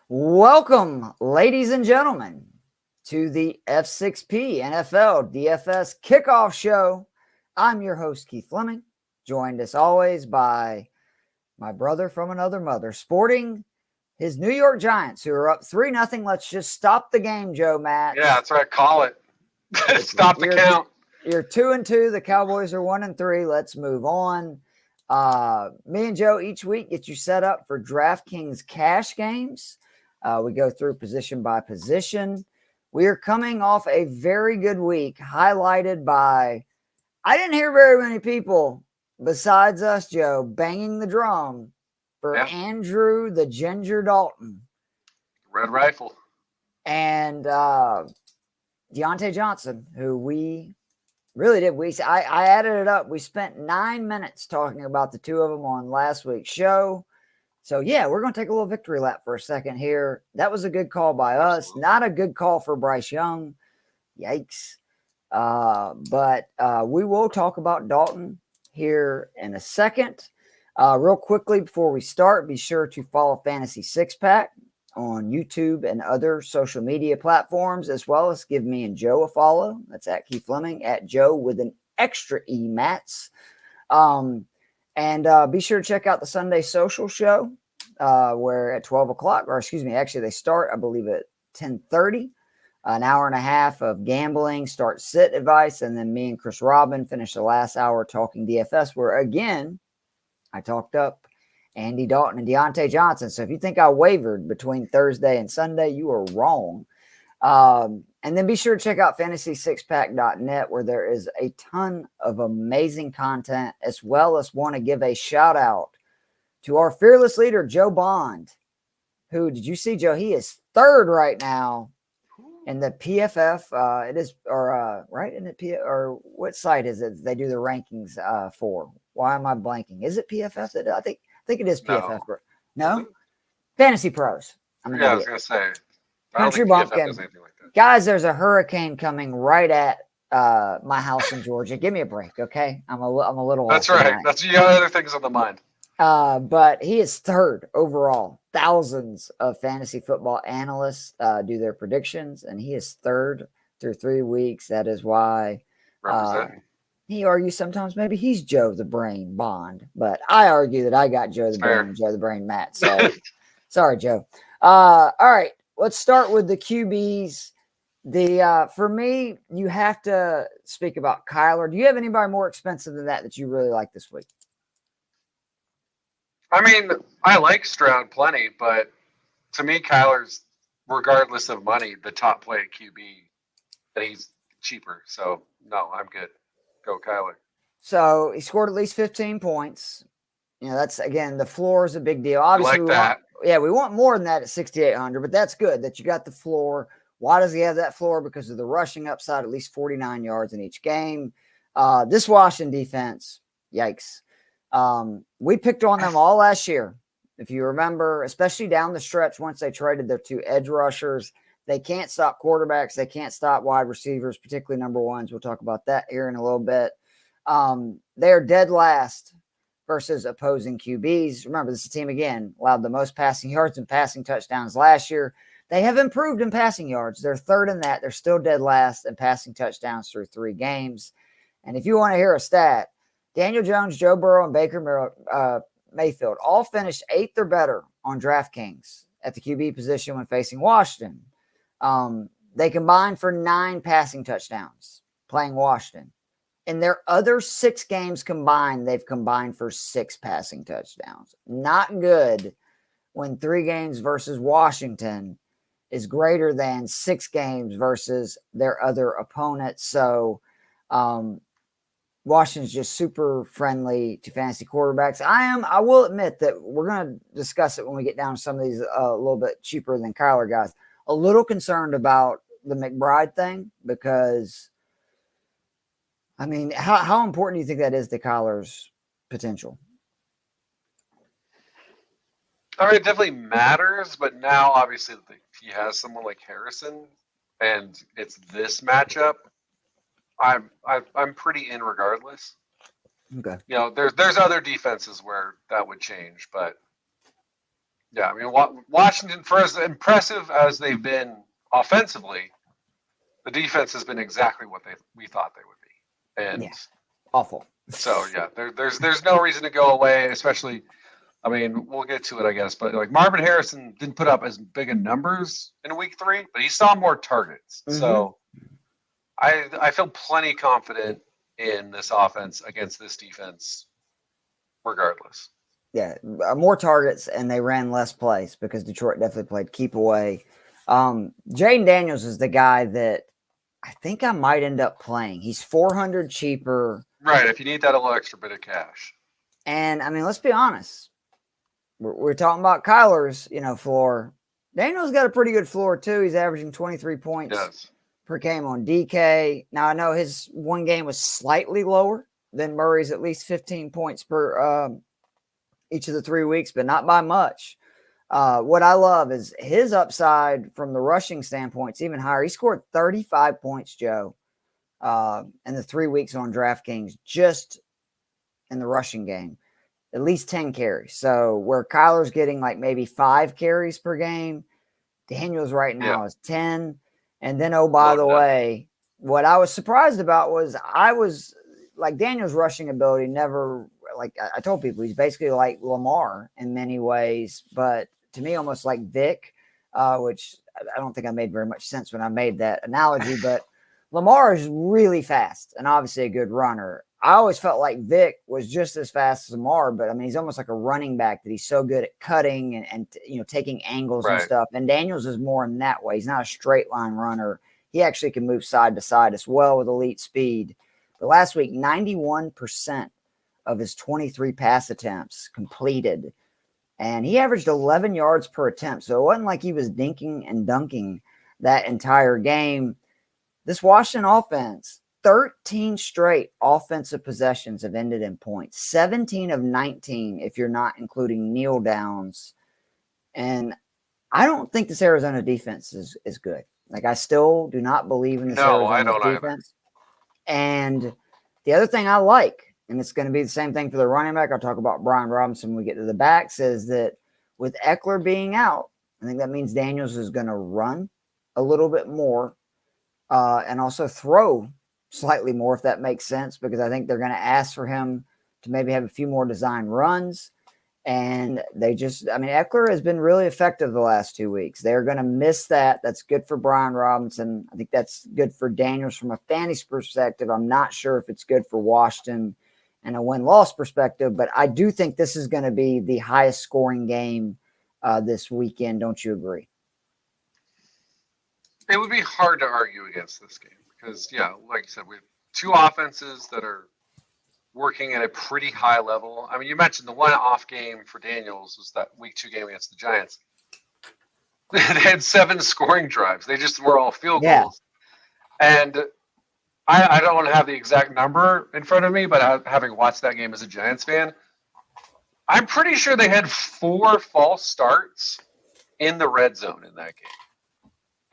Welcome, ladies and gentlemen, to the F6P NFL DFS Kickoff Show. I'm your host, Keith Flemming, joined as always by my brother from another mother, sporting his New York Giants, who are up 3-0. Let's just stop the game, Joe Matz. Yeah, that's right. Call it. Stop the count. You're 2-2. The Cowboys are 1-3. Let's move on. Me and Joe each week get you set up for DraftKings cash games. We go through position by position. We are coming off a very good week, highlighted by, I didn't hear very many people besides us, Joe, banging the drum for Andrew the Ginger Dalton. Red Rifle. And Deontay Johnson, who we really did. I added it up. We spent 9 minutes talking about the two of them on last week's show. So, yeah, we're going to take a little victory lap for a second here. That was a good call by us. Not a good call for Bryce Young. Yikes. But we will talk about Dalton here in a second. Real quickly before we start, be sure to follow Fantasy Six Pack on YouTube and other social media platforms, as well as give me and Joe a follow. That's at Keith Flemming, at Joe with an extra E, Matz. And be sure to check out the Sunday Social Show, where at 12 o'clock, or excuse me, actually they start, I believe, at 10:30, an hour and a half of gambling, start sit advice, and then me and Chris Robin finish the last hour talking DFS, where, again, I talked up Andy Dalton and Deontay Johnson. So if you think I wavered between Thursday and Sunday, you are wrong. And then be sure to check out fantasy6pack.net, where there is a ton of amazing content, as well as want to give a shout out to our fearless leader, Joe Bond, who, did you see, Joe? He is third right now in the PFF. It is, or right in the or what site is it? They do the rankings for. Why am I blanking? Is it PFF? I think it is PFF. No? Fantasy Pros. I was going to say. Country Bumpkin. Guys, there's a hurricane coming right at my house in Georgia. Give me a break, okay? I'm a little. That's right. That's, you got other things on the mind. But he is third overall. Thousands of fantasy football analysts do their predictions, and he is third through 3 weeks. That is why he argues sometimes maybe he's Joe the Brain Bond, but I argue that I got Joe the Brain and Joe the Brain Matt. So sorry, Joe. All right. Let's start with the QBs. For me, you have to speak about Kyler. Do you have anybody more expensive than that you really like this week? I mean, I like Stroud plenty, but to me, Kyler's, regardless of money, the top play at QB, and he's cheaper. So, no, I'm good. Go Kyler. So, he scored at least 15 points. You know, that's, again, the floor is a big deal. Obviously, like that. We want more than that at 6,800, but that's good that you got the floor. Why does he have that floor? Because of the rushing upside, at least 49 yards in each game. This Washington defense, yikes. We picked on them all last year. If you remember, especially down the stretch, once they traded their two edge rushers, they can't stop quarterbacks. They can't stop wide receivers, particularly number ones. We'll talk about that here in a little bit. They are dead last versus opposing QBs. Remember, this is a team, again, allowed the most passing yards and passing touchdowns last year. They have improved in passing yards. They're third in that. They're still dead last in passing touchdowns through 3 games. And if you want to hear a stat, Daniel Jones, Joe Burrow, and Baker Mayfield all finished 8th or better on DraftKings at the QB position when facing Washington. They combined for 9 passing touchdowns playing Washington. In their other 6 games combined, they've combined for 6 passing touchdowns. Not good when 3 games versus Washington is greater than 6 games versus their other opponents. So Washington's just super friendly to fantasy quarterbacks. I will admit that we're going to discuss it when we get down to some of these a little bit cheaper than Kyler guys. A little concerned about the McBride thing because, I mean, how important do you think that is to Kyler's potential? I mean, it definitely matters, but now obviously he has someone like Harrison, and it's this matchup. I'm pretty in regardless. Okay. You know, there's other defenses where that would change, but Yeah, I mean, Washington, for as impressive as they've been offensively, the defense has been exactly what we thought they would be. And awful. So yeah, there's no reason to go away, especially. I mean, we'll get to it, I guess, but like Marvin Harrison didn't put up as big of numbers in week 3, but he saw more targets. Mm-hmm. So I feel plenty confident in this offense against this defense, regardless. Yeah, more targets, and they ran less plays because Detroit definitely played keep away. Jaden Daniels is the guy that I think I might end up playing. He's $400 cheaper. Right, if you need that little extra bit of cash. And I mean, let's be honest. We're talking about Kyler's, floor. Daniels got a pretty good floor too. He's averaging 23 points per game on DK. Now I know his one game was slightly lower than Murray's, at least 15 points per each of the 3 weeks, but not by much. What I love is his upside from the rushing standpoint. It's even higher. He scored 35 points, Joe, in the 3 weeks on DraftKings, just in the rushing game. At least 10 carries. So where Kyler's getting like maybe 5 carries per game, Daniels right now is 10. And then, oh, by the way, what I was surprised about was I was like Daniels' rushing ability never, like I told people, he's basically like Lamar in many ways, but to me, almost like Vic, which I don't think I made very much sense when I made that analogy, but Lamar is really fast and obviously a good runner. I always felt like Vic was just as fast as Lamar, but I mean, he's almost like a running back that he's so good at cutting and taking angles and stuff. And Daniels is more in that way. He's not a straight line runner. He actually can move side to side as well with elite speed. But last week, 91% of his 23 pass attempts completed, and he averaged 11 yards per attempt. So it wasn't like he was dinking and dunking that entire game. This Washington offense, 13 straight offensive possessions have ended in points, 17 of 19 if you're not including kneel downs. And I don't think this Arizona defense is good. Like, I still do not believe in this Arizona defense. Either. And the other thing I like, and it's going to be the same thing for the running back, I'll talk about Brian Robinson when we get to the backs, is that with Eckler being out, I think that means Daniels is going to run a little bit more and also throw slightly more, if that makes sense, because I think they're going to ask for him to maybe have a few more design runs. And Eckler has been really effective the last 2 weeks. They're going to miss that. That's good for Brian Robinson. I think that's good for Daniels from a fantasy perspective. I'm not sure if it's good for Washington and a win-loss perspective, but I do think this is going to be the highest scoring game this weekend. Don't you agree? It would be hard to argue against this game because, like you said, we have two offenses that are working at a pretty high level. I mean, you mentioned the one off game for Daniels was that week 2 game against the Giants. They had 7 scoring drives. They just were all field goals. And I don't want to have the exact number in front of me, but having watched that game as a Giants fan, I'm pretty sure they had 4 false starts in the red zone in that game.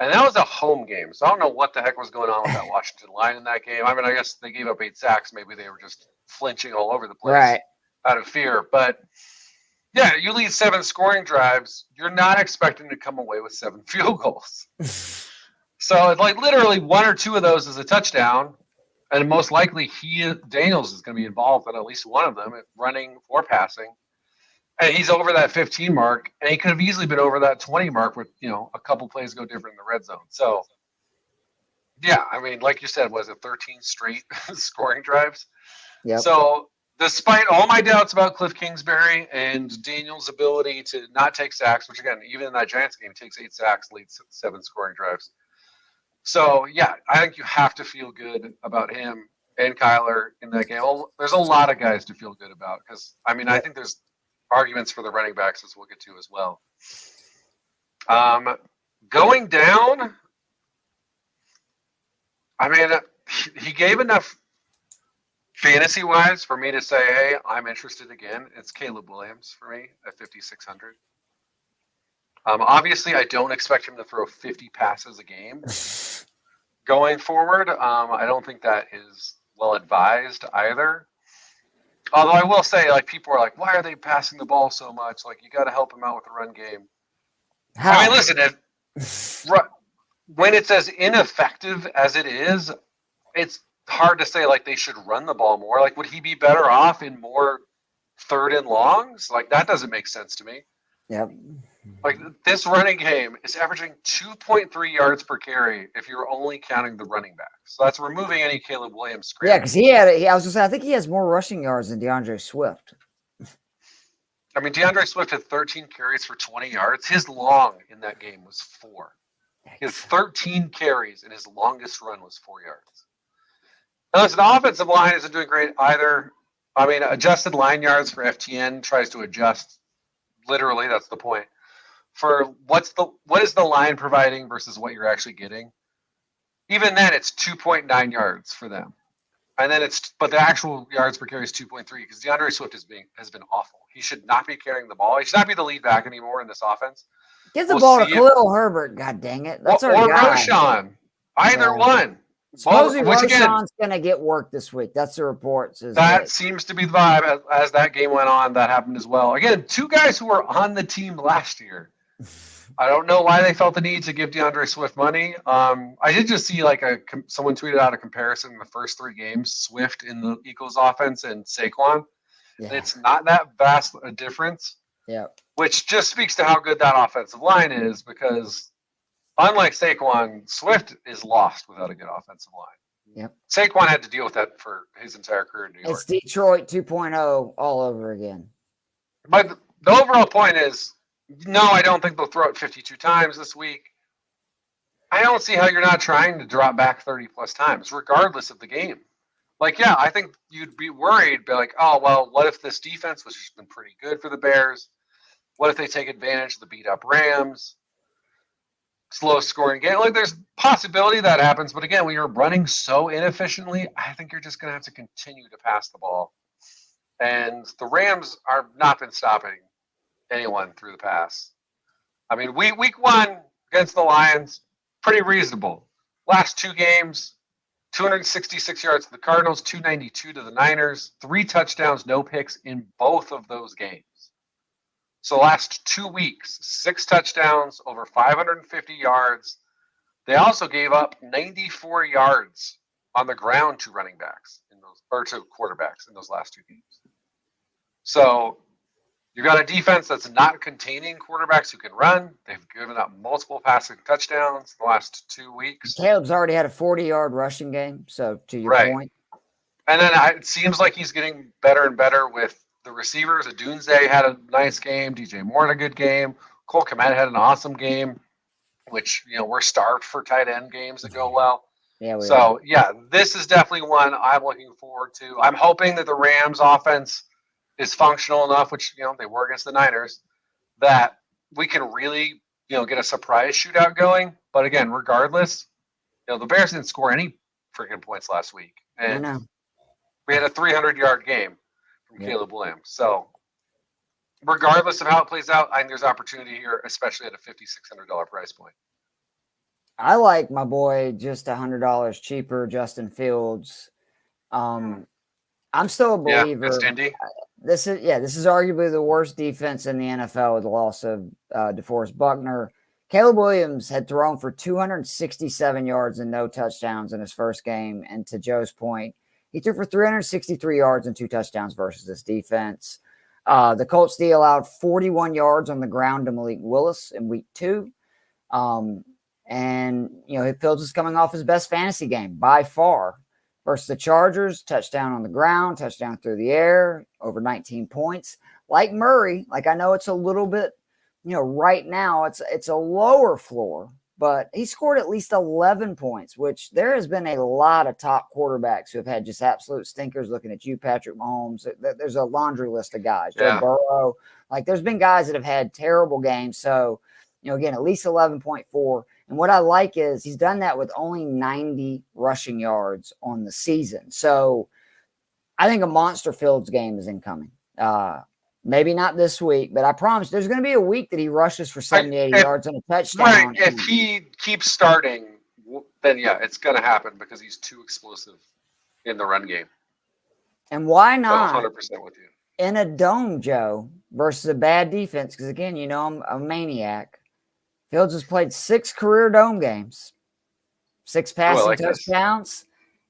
And that was a home game, so I don't know what the heck was going on with that Washington line in that game. I mean, I guess they gave up 8 sacks. Maybe they were just flinching all over the place out of fear. But, you lead 7 scoring drives. You're not expecting to come away with 7 field goals. So it's like literally 1 or 2 of those is a touchdown, and most likely Daniels is going to be involved in at least one of them, running or passing. And he's over that 15 mark, and he could have easily been over that 20 mark with, a couple plays go different in the red zone. So, I mean, like you said, was it 13 straight scoring drives? Yeah. So, despite all my doubts about Cliff Kingsbury and Daniel's ability to not take sacks, which, again, even in that Giants game, he takes 8 sacks, leads 7 scoring drives. So, I think you have to feel good about him and Kyler in that game. There's a lot of guys to feel good about because, I mean, I think there's arguments for the running backs as we'll get to as well. Going down, I mean, he gave enough fantasy-wise for me to say, hey, I'm interested again. It's Caleb Williams for me at 5,600. Obviously, I don't expect him to throw 50 passes a game going forward. I don't think that is well advised either. Although I will say, like, people are like, why are they passing the ball so much? Like, you got to help him out with the run game. How? I mean, listen, when it's as ineffective as it is, it's hard to say, like, they should run the ball more. Like, would he be better off in more third and longs? Like, that doesn't make sense to me. Yep. Like, this running game is averaging 2.3 yards per carry if you're only counting the running back. So that's removing any Caleb Williams screen. Yeah, because I was going to say, I think he has more rushing yards than DeAndre Swift. I mean, DeAndre Swift had 13 carries for 20 yards. His long in that game was 4. He had 13 carries, and his longest run was 4 yards. Now, listen, the offensive line isn't doing great either. I mean, adjusted line yards for FTN tries to adjust. Literally, that's the point. For what is the line providing versus what you're actually getting? Even then, it's 2.9 yards for them, and then but the actual yards per carry is 2.3 because DeAndre Swift has been awful. He should not be carrying the ball. He should not be the lead back anymore in this offense. Give the ball to Khalil Herbert. God dang it, that's our guy. Roshan. Either one. Supposedly Roshan's going to get work this week. That's the report. That seems to be the vibe as that game went on. That happened as well. Again, 2 guys who were on the team last year. I don't know why they felt the need to give DeAndre Swift money. I did just see someone tweeted out a comparison in the first 3 games, Swift in the Eagles offense and Saquon. Yeah. And it's not that vast a difference. Yeah. Which just speaks to how good that offensive line is because unlike Saquon, Swift is lost without a good offensive line. Yep. Saquon had to deal with that for his entire career in New York. It's Detroit 2.0 all over again. But the overall point is, no, I don't think they'll throw it 52 times this week. I don't see how you're not trying to drop back 30-plus times, regardless of the game. Like, yeah, I think you'd be worried, be like, oh, well, what if this defense was just been pretty good for the Bears? What if they take advantage of the beat-up Rams? Slow scoring game. Like, there's possibility that happens, but again, when you're running so inefficiently, I think you're just going to have to continue to pass the ball. And the Rams are not been stopping anyone through the pass. I mean, week 1 against the Lions, pretty reasonable. Last 2 games, 266 yards to the Cardinals, 292 to the Niners, 3 touchdowns, no picks in both of those games. So last 2 weeks, 6 touchdowns, over 550 yards. They also gave up 94 yards on the ground to running backs to quarterbacks in those last 2 games. So you've got a defense that's not containing quarterbacks who can run. They've given up multiple passing touchdowns the last 2 weeks. Caleb's already had a 40-yard rushing game, so to your point. And then it seems like he's getting better and better with the receivers. Adunze had a nice game. DJ Moore had a good game. Cole Kmet had an awesome game, which, we're starved for tight end games that go well. Yeah. This is definitely one I'm looking forward to. I'm hoping that the Rams offense is functional enough, which, they were against the Niners, that we can really, get a surprise shootout going. But again, regardless, the Bears didn't score any freaking points last week. And we had a 300-yard game from Caleb Williams. So regardless of how it plays out, I think there's opportunity here, especially at a $5,600 price point. I like my boy just $100 cheaper, Justin Fields. I'm still a believer. This is arguably the worst defense in the NFL with the loss of DeForest Buckner. Caleb Williams had thrown for 267 yards and no touchdowns in his first game. And to Joe's point, he threw for 363 yards and 2 touchdowns versus this defense. The Colts D allowed 41 yards on the ground to Malik Willis in week 2. And Fields is coming off his best fantasy game by far. Versus the Chargers, touchdown on the ground, touchdown through the air, over 19 points. Like Murray, I know it's a little bit, right now it's a lower floor, but he scored at least 11 points, which there has been a lot of top quarterbacks who have had just absolute stinkers. Looking at you, Patrick Mahomes, there's a laundry list of guys. Joe Burrow, there's been guys that have had terrible games. So, again, at least 11.4. And what I like is he's done that with only 90 rushing yards on the season. So I think a monster Fields game is incoming. Maybe not this week, but I promise there's going to be a week that he rushes for 70, 80 yards and a touchdown. Right. If he keeps starting, then it's going to happen because he's too explosive in the run game. And why So not 100% with you. in a dome, Joe, versus a bad defense? Because again, I'm a maniac. Fields has played 6 career dome games, 6 passing touchdowns,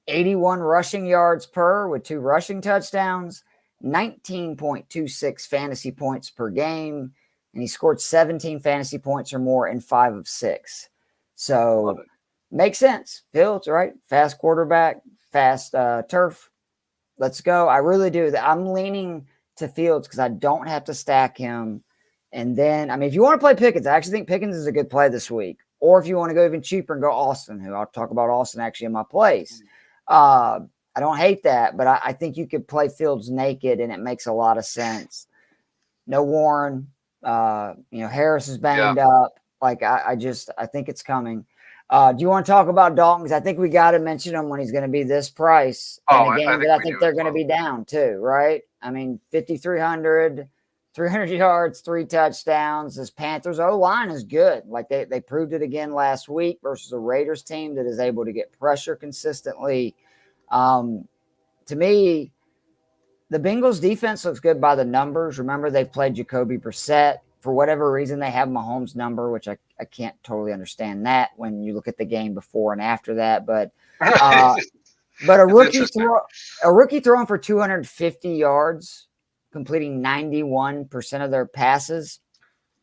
81 rushing yards per with 2 rushing touchdowns, 19.26 fantasy points per game, and he scored 17 fantasy points or more in 5 of 6. So makes sense. Fields, right? Fast quarterback, fast turf. Let's go. I really do. I'm leaning to Fields because I don't have to stack him. And then, if you want to play Pickens, I actually think Pickens is a good play this week. Or if you want to go even cheaper and go Austin, who I'll talk about Austin actually in my plays. I don't hate that, but I think you could play Fields naked and it makes a lot of sense. No Warren, Harris is banged up. Like I think it's coming. Do you want to talk about Dalton? Because I think we got to mention him when he's going to be this price in a game that I think they're going to be down too, right? 5,300, 300 yards, 3 touchdowns. This Panthers O-line is good. Like they proved it again last week versus a Raiders team that is able to get pressure consistently. To me, the Bengals defense looks good by the numbers. Remember, they've played Jacoby Brissett. For whatever reason, they have Mahomes' number, which I can't totally understand that when you look at the game before and after that. But a rookie throwing for 250 yards, completing 91% of their passes,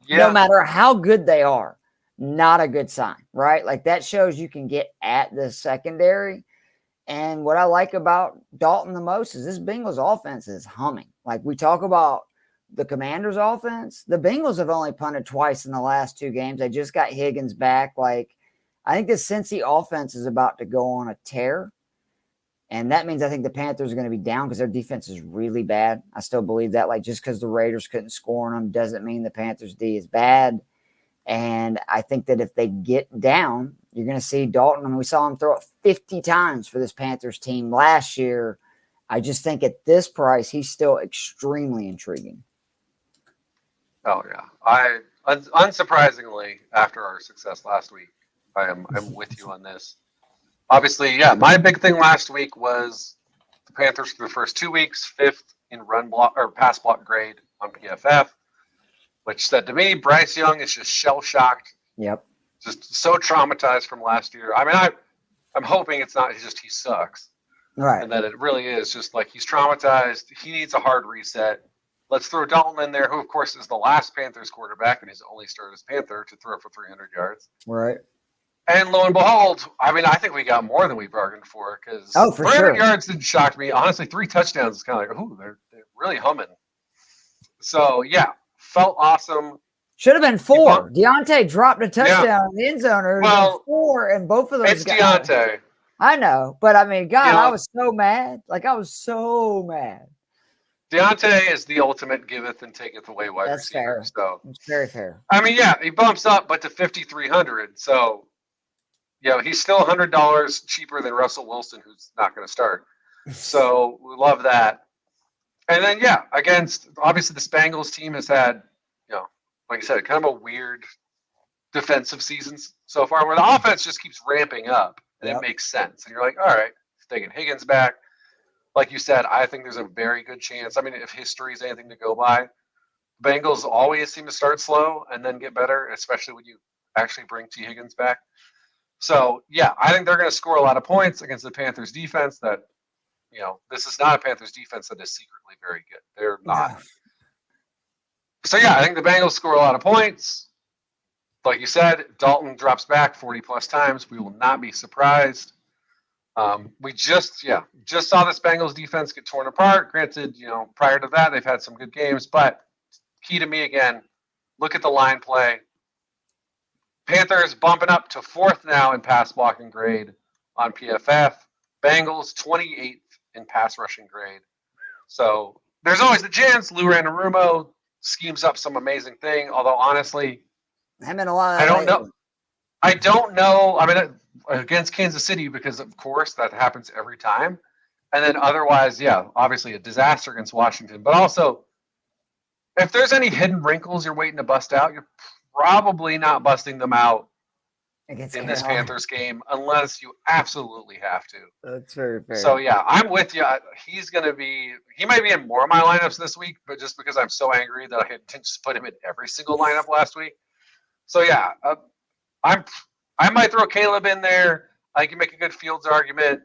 no matter how good they are, not a good sign, right? Like that shows you can get at the secondary. And what I like about Dalton the most is this Bengals offense is humming. Like we talk about the Commanders offense, the Bengals have only punted twice in the last 2 games. They just got Higgins back. Like I think the Cincy offense is about to go on a tear. And that means I think the Panthers are going to be down because their defense is really bad. I still believe that. Like just because the Raiders couldn't score on them doesn't mean the Panthers D is bad. And I think that if they get down, you're going to see Dalton. We saw him throw it 50 times for this Panthers team last year. I just think at this price, he's still extremely intriguing. Oh yeah, unsurprisingly, after our success last week, I'm with you on this. Obviously, my big thing last week was the Panthers for the first 2 weeks, 5th in run block or pass block grade on PFF, which said to me, Bryce Young is just shell shocked. Yep. Just so traumatized from last year. I'm hoping it's not he sucks. Right. And that it really is just like he's traumatized. He needs a hard reset. Let's throw Dalton in there, who, of course, is the last Panthers quarterback and his only start as Panther to throw for 300 yards. Right. And lo and behold, I think we got more than we bargained for because 300 yards didn't shock me. Honestly, 3 touchdowns is kind of like, they're really humming. So, felt awesome. Should have been 4. Deontay dropped a touchdown in the end zone. Or 4, and both of those it's Deontay. I know, but I was so mad. Like, I was so mad. Deontay is the ultimate giveth and taketh away wide That's receiver. Fair. So it's very fair. He bumps up, but to 5,300. So, he's still $100 cheaper than Russell Wilson, who's not going to start. So we love that. And then, against obviously the Bengals team has had, like I said, kind of a weird defensive season so far, where the offense just keeps ramping up, and it makes sense. And you're like, all right, taking Higgins back. Like you said, I think there's a very good chance. If history is anything to go by, Bengals always seem to start slow and then get better, especially when you actually bring T. Higgins back. So, I think they're going to score a lot of points against the Panthers defense that, this is not a Panthers defense that is secretly very good. They're not. No. So, I think the Bengals score a lot of points. Like you said, Dalton drops back 40-plus times. We will not be surprised. We just saw this Bengals defense get torn apart. Granted, prior to that, they've had some good games. But key to me again, look at the line play. Panthers bumping up to 4th now in pass blocking grade on PFF. Bengals 28th in pass rushing grade. So there's always the chance Lou Anarumo schemes up some amazing thing. Although honestly, I don't know. Against Kansas City, because of course that happens every time. And then otherwise, obviously a disaster against Washington. But also, if there's any hidden wrinkles you're waiting to bust out, you're probably not busting them out against in this Carolina. Panthers game unless you absolutely have to. That's very fair. So yeah, I'm with you. He might be in more of my lineups this week, but just because I'm so angry that I didn't just put him in every single lineup last week. So yeah, I might throw Caleb in there. I can make a good Fields argument,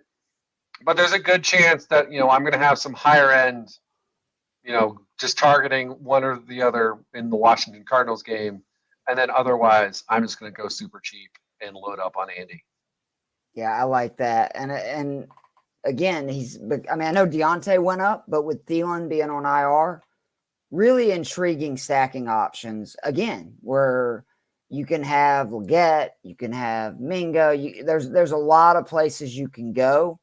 but there's a good chance that I'm going to have some higher end, just targeting one or the other in the Washington Cardinals game, and then otherwise I'm just going to go super cheap and load up on Andy. Yeah, I like that, and again, I know Deontay went up, but with Thielen being on IR, really intriguing stacking options again, where you can have Leggett, you can have Mingo. There's a lot of places you can go,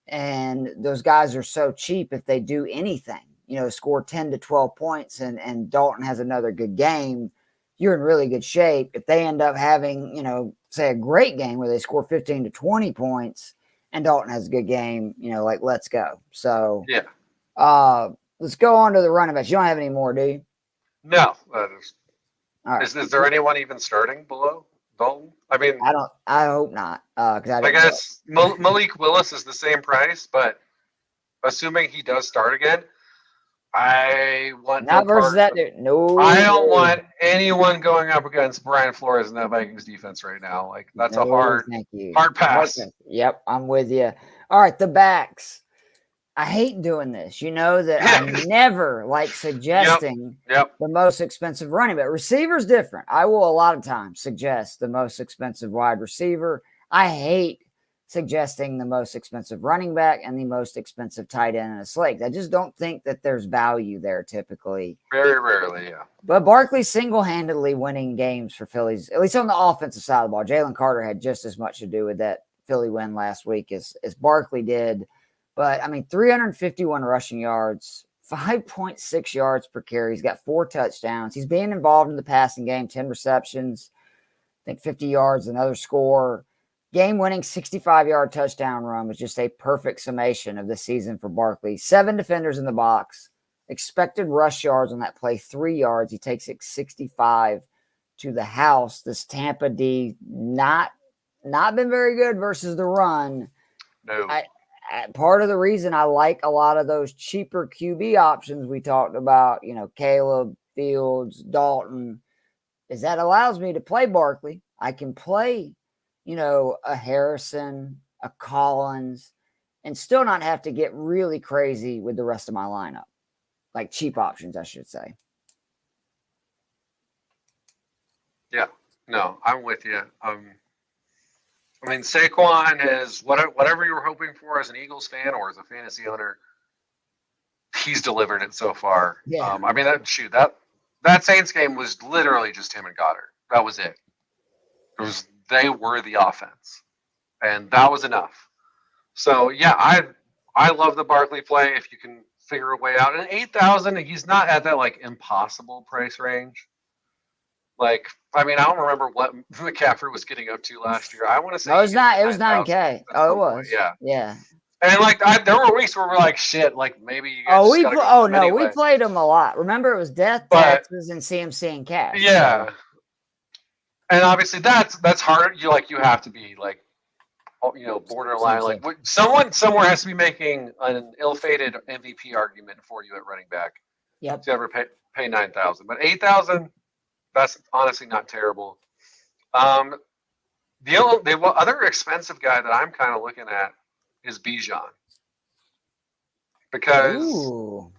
and those guys are so cheap if they do anything, score 10 to 12 points, and Dalton has another good game, you're in really good shape. If they end up having, say a great game where they score 15 to 20 points and Dalton has a good game, let's go. So yeah, let's go on to the running backs. You don't have any more, do you? No. All right. Is there anyone even starting below Dalton? I mean, I hope not. I guess Malik Willis is the same price, but assuming he does start again, I want not versus that dude. No, I don't want anyone going up against Brian Flores in that Vikings defense right now. Like that's a hard pass. Yep, I'm with you. All right, the backs. I hate doing this. You know that I never like suggesting the most expensive running back. Receiver's different. I will a lot of times suggest the most expensive wide receiver. I hate suggesting the most expensive running back and the most expensive tight end in a slate. I just don't think that there's value there typically. Very rarely, yeah. But Barkley's single-handedly winning games for Phillies, at least on the offensive side of the ball. Jalen Carter had just as much to do with that Philly win last week as Barkley did. But, 351 rushing yards, 5.6 yards per carry. He's got 4 touchdowns. He's being involved in the passing game, 10 receptions, I think 50 yards, another score. Game-winning 65-yard touchdown run was just a perfect summation of the season for Barkley. 7 defenders in the box. Expected rush yards on that play, 3 yards. He takes it 65 to the house. This Tampa D not been very good versus the run. No. Part of the reason I like a lot of those cheaper QB options we talked about, Caleb, Fields, Dalton, is that allows me to play Barkley. I can play, a Harrison, a Collins, and still not have to get really crazy with the rest of my lineup. Like cheap options, I should say. Yeah, no, I'm with you. Saquon is whatever you were hoping for as an Eagles fan or as a fantasy owner. He's delivered it so far. Yeah. That Saints game was literally just him and Goddard. That was it. They were the offense, and that was enough. So yeah, I love the Barkley play if you can figure a way out. And 8,000, he's not at that impossible price range. I don't remember what McCaffrey was getting up to last year. I want to say it was 9K. Oh, it was. Yeah. And there were weeks where we're like, shit, maybe you guys we played him a lot. Remember, it was death, taxes, and CMC and cash. Yeah. So. And obviously that's hard. You have to be borderline. Someone somewhere has to be making an ill-fated MVP argument for you at running back. Yep. To ever pay 9,000, but 8,000, that's honestly not terrible. The other expensive guy that I'm kind of looking at is Bijan, because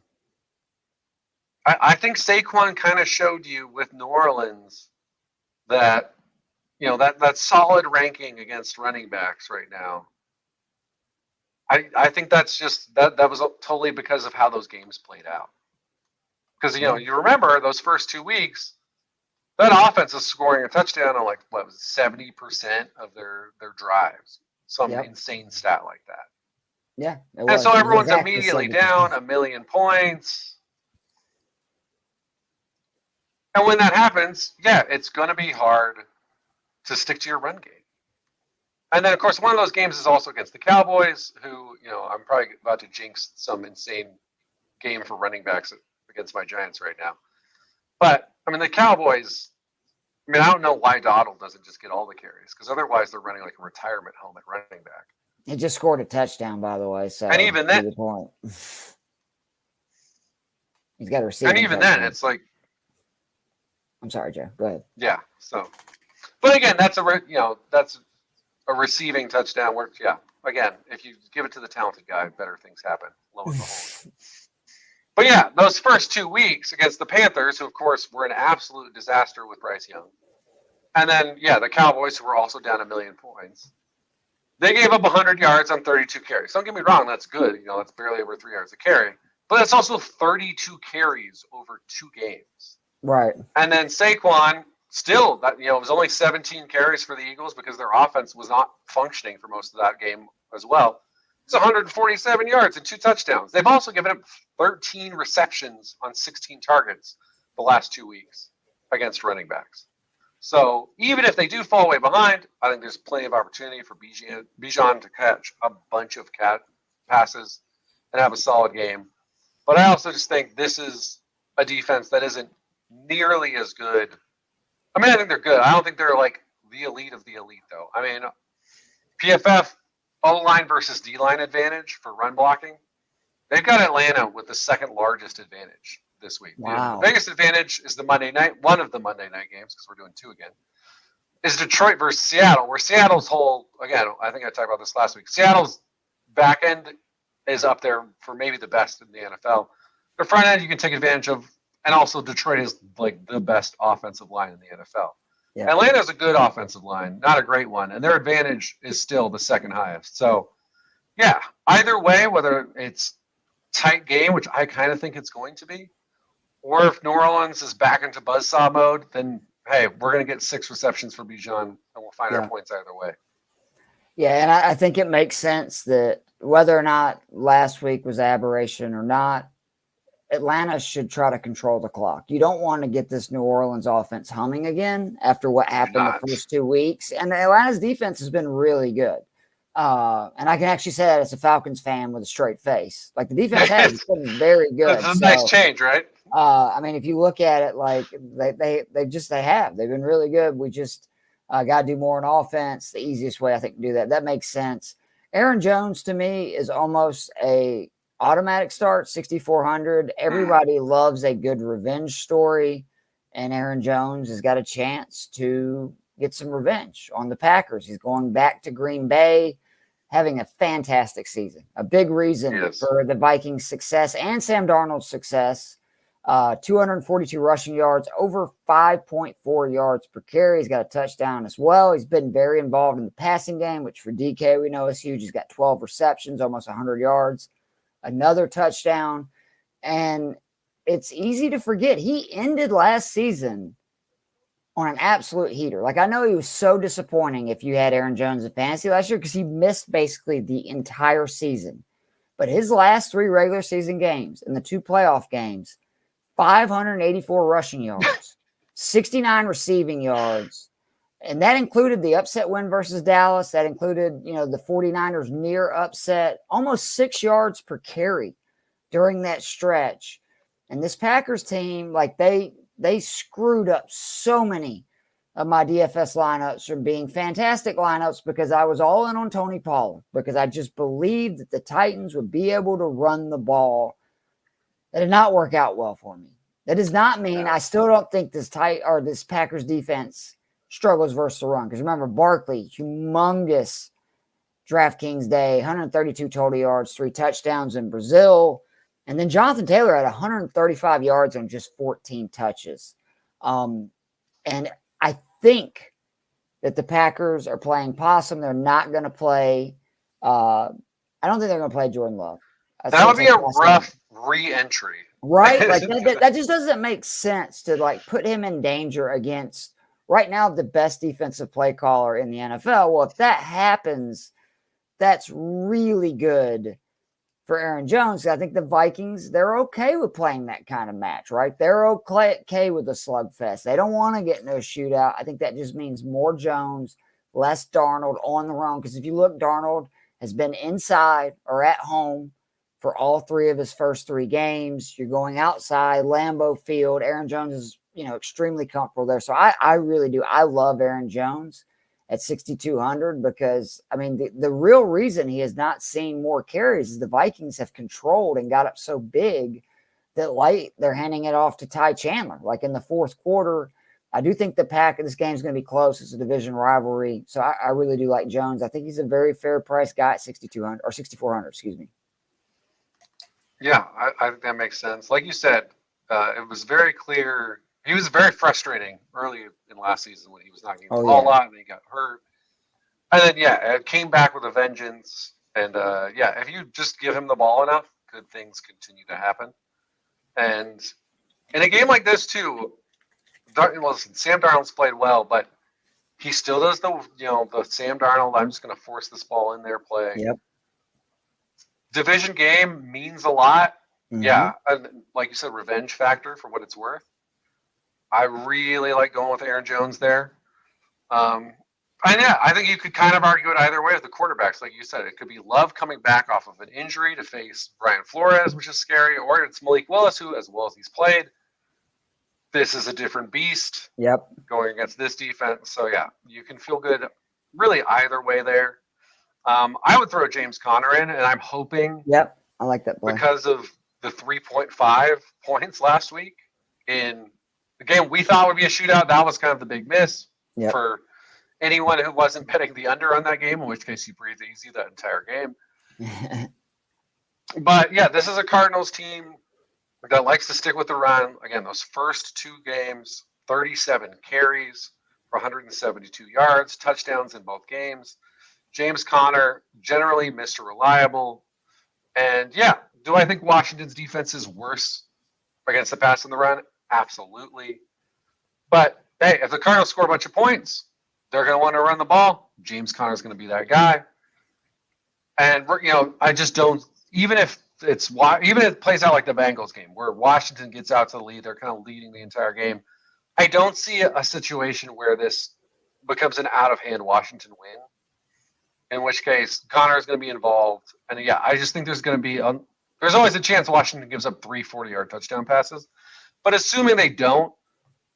I think Saquon kind of showed you with New Orleans that that solid ranking against running backs right now. I think that's just that was totally because of how those games played out. Because you remember those first 2 weeks, that offense is scoring a touchdown on 70% of their drives, some insane stat like that. Yeah, and so everyone's immediately down 1 million points. And when that happens, it's going to be hard to stick to your run game. And then, of course, one of those games is also against the Cowboys, who, I'm probably about to jinx some insane game for running backs against my Giants right now. But, the Cowboys, I mean, I don't know why Donald doesn't just get all the carries, because otherwise they're running like a retirement home at running back. He just scored a touchdown, by the way. So, and even then, the point. He's got a receiving. And even then, it's like, I'm sorry, Joe. Go ahead. Yeah. So, but again, that's a receiving touchdown. Where, yeah, again, if you give it to the talented guy, better things happen. Lo and behold. But yeah, those first 2 weeks against the Panthers, who of course were an absolute disaster with Bryce Young, and then the Cowboys, who were also down 1 million points. They gave up 100 yards on 32 carries. Don't get me wrong, that's good. That's barely over 3 yards a carry, but that's also 32 carries over 2 games. Right. And then Saquon still, it was only 17 carries for the Eagles because their offense was not functioning for most of that game as well. It's 147 yards and 2 touchdowns. They've also given up 13 receptions on 16 targets the last 2 weeks against running backs. So even if they do fall way behind, I think there's plenty of opportunity for Bijan to catch a bunch of passes and have a solid game. But I also just think this is a defense that isn't nearly as good. I mean, I think they're good. I don't think they're like the elite of the elite, though. I mean, PFF O-line versus D-line advantage for run blocking. They've got Atlanta with the second largest advantage this week. Wow. The biggest advantage is one of the Monday night games, because we're doing 2 again, is Detroit versus Seattle, where Seattle's again, I think I talked about this last week, Seattle's back end is up there for maybe the best in the NFL. Their front end you can take advantage of, and also Detroit is like the best offensive line in the NFL. Yeah. Atlanta's a good offensive line, not a great one, and their advantage is still the second highest. So, yeah, either way, whether it's tight game, which I kind of think it's going to be, or if New Orleans is back into buzzsaw mode, then, hey, we're going to get 6 receptions for Bijan, and we'll find our points either way. Yeah, and I think it makes sense that whether or not last week was aberration or not, Atlanta should try to control the clock. You don't want to get this New Orleans offense humming again after what happened the first 2 weeks. And Atlanta's defense has been really good. And I can actually say that as a Falcons fan with a straight face. Like, the defense has been very good. That's a nice change, right? I mean, if you look at it, like they have. They've been really good. We just got to do more on offense. The easiest way I think to do that. That makes sense. Aaron Jones to me is almost a automatic start, 6,400. Everybody loves a good revenge story, and Aaron Jones has got a chance to get some revenge on the Packers. He's going back to Green Bay, having a fantastic season. A big reason for the Vikings' success and Sam Darnold's success. 242 rushing yards, over 5.4 yards per carry. He's got a touchdown as well. He's been very involved in the passing game, which for DK we know is huge. He's got 12 receptions, almost 100 yards. Another touchdown, and it's easy to forget. He ended last season on an absolute heater. Like, I know he was so disappointing if you had Aaron Jones in fantasy last year because he missed basically the entire season. But his last 3 regular season games and the 2 playoff games, 584 rushing yards, 69 receiving yards. And that included the upset win versus Dallas. That included, the 49ers near upset, almost 6 yards per carry during that stretch. And this Packers team, like they screwed up so many of my DFS lineups from being fantastic lineups because I was all in on Tony Pollard because I just believed that the Titans would be able to run the ball. That did not work out well for me. That does not mean I still don't think this Packers defense struggles versus the run. Because remember, Barkley, humongous DraftKings day, 132 total yards, 3 touchdowns in Brazil. And then Jonathan Taylor had 135 yards on just 14 touches. And I think that the Packers are playing possum. They're not going to play. I don't think they're going to play Jordan Love. That would be a rough re-entry. Right? Like that just doesn't make sense to like put him in danger against right now the best defensive play caller in the NFL. Well, if that happens, that's really good for Aaron Jones. I think the Vikings, they're okay with playing that kind of match, right? They're okay with the slugfest. They don't want to get into a shootout. I think that just means more Jones, less Darnold on the run. Because if you look, Darnold has been inside or at home for all 3 of his first 3 games. You're going outside, Lambeau Field. Aaron Jones is, extremely comfortable there. So I really do. I love Aaron Jones at 6,200 because, I mean, the real reason he has not seen more carries is the Vikings have controlled and got up so big that late they're handing it off to Ty Chandler. Like in the fourth quarter, I do think this game's going to be close. It's a division rivalry. So I really do like Jones. I think he's a very fair price guy at 6,200 or 6,400, excuse me. Yeah, I think that makes sense. Like you said, it was very clear. He was very frustrating early in last season when he was not getting the ball a lot and he got hurt. And then, it came back with a vengeance. And, if you just give him the ball enough, good things continue to happen. And in a game like this, too, listen, Sam Darnold's played well, but he still does the Sam Darnold, I'm just going to force this ball in there play. Yep. Division game means a lot. Mm-hmm. Yeah. And like you said, revenge factor for what it's worth. I really like going with Aaron Jones there. And I think you could kind of argue it either way with the quarterbacks. Like you said, it could be Love coming back off of an injury to face Brian Flores, which is scary, or it's Malik Willis, who, as well as he's played, this is a different beast. Yep. Going against this defense. So, you can feel good really either way there. I would throw James Conner in, and I'm hoping. Yep, I like that play. Because of the 3.5 points last week in the game we thought would be a shootout, that was kind of the big miss for anyone who wasn't betting the under on that game, in which case you breathe easy that entire game. But, this is a Cardinals team that likes to stick with the run. Again, those first two games, 37 carries for 172 yards, touchdowns in both games. James Conner, generally Mr. Reliable. And, do I think Washington's defense is worse against the pass and the run? Absolutely. But, hey, if the Cardinals score a bunch of points, they're going to want to run the ball. James Conner's going to be that guy. And, I just don't – even if it plays out like the Bengals game where Washington gets out to the lead, they're kind of leading the entire game. I don't see a situation where this becomes an out-of-hand Washington win, in which case Conner is going to be involved. And, I just think there's going to be there's always a chance Washington gives up 3 40-yard touchdown passes. But assuming they don't,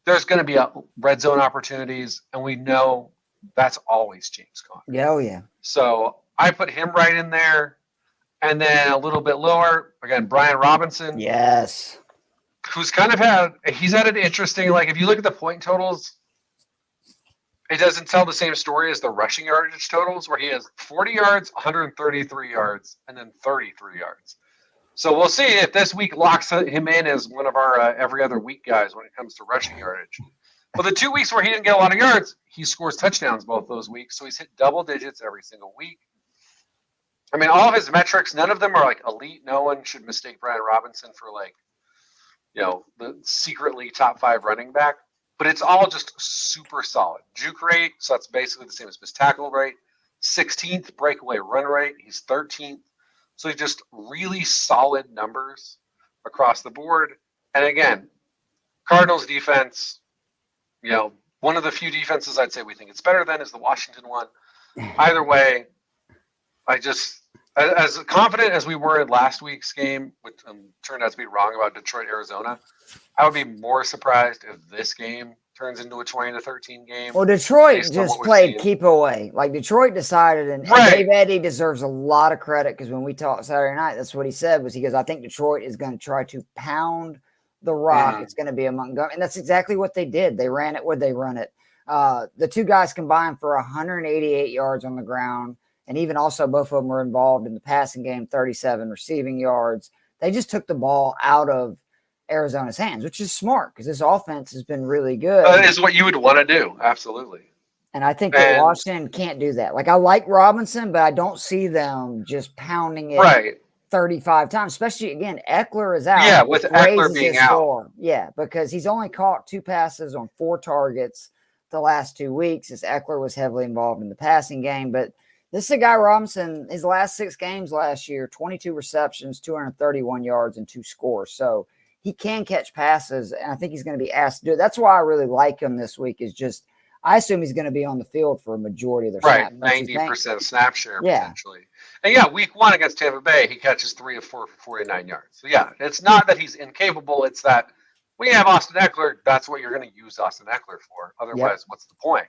there's going to be red zone opportunities, and we know that's always James Conner. Yeah, oh, yeah. So I put him right in there. And then a little bit lower, again, Brian Robinson. Yes. Who's he's had an interesting, if you look at the point totals, it doesn't tell the same story as the rushing yardage totals, where he has 40 yards, 133 yards, and then 33 yards. So we'll see if this week locks him in as one of our every other week guys when it comes to rushing yardage. But the 2 weeks where he didn't get a lot of yards, he scores touchdowns both those weeks. So he's hit double digits every single week. I mean, all of his metrics, none of them are elite. No one should mistake Brian Robinson for the secretly top 5 running back. But it's all just super solid. Juke rate, so that's basically the same as his tackle rate. 16th breakaway run rate. He's 13th. So he's just really solid numbers across the board. And again, Cardinals defense, one of the few defenses I'd say we think it's better than is the Washington one. Either way, as confident as we were in last week's game, which turned out to be wrong about Detroit, Arizona, I would be more surprised if this game turns into a 20-13 game. Well, Detroit just played keep away. Detroit decided, and Dave Eddy deserves a lot of credit because when we talked Saturday night, that's what he said he goes, I think Detroit is going to try to pound the rock. It's going to be a Montgomery. And that's exactly what they did. They ran it where they run it. The two guys combined for 188 yards on the ground. And even also both of them were involved in the passing game, 37 receiving yards. They just took the ball out of Arizona's hands, which is smart because this offense has been really good. That is what you would want to do. Absolutely. And I think that Washington can't do that. I like Robinson, but I don't see them just pounding it 35 times, especially, again, Eckler is out. Yeah, with Eckler being out. Score. Yeah, because he's only caught 2 passes on 4 targets the last 2 weeks as Eckler was heavily involved in the passing game. But this is a guy, Robinson, his last 6 games last year, 22 receptions, 231 yards, and 2 scores. So he can catch passes, and I think he's going to be asked to do it. That's why I really like him this week is just I assume he's going to be on the field for a majority of the snaps. 90% snap share potentially. And week 1 against Tampa Bay, he catches 3 of 4 for 49 yards. So it's not that he's incapable. It's that when you have Austin Eckler, that's what you're going to use Austin Eckler for. Otherwise, what's the point?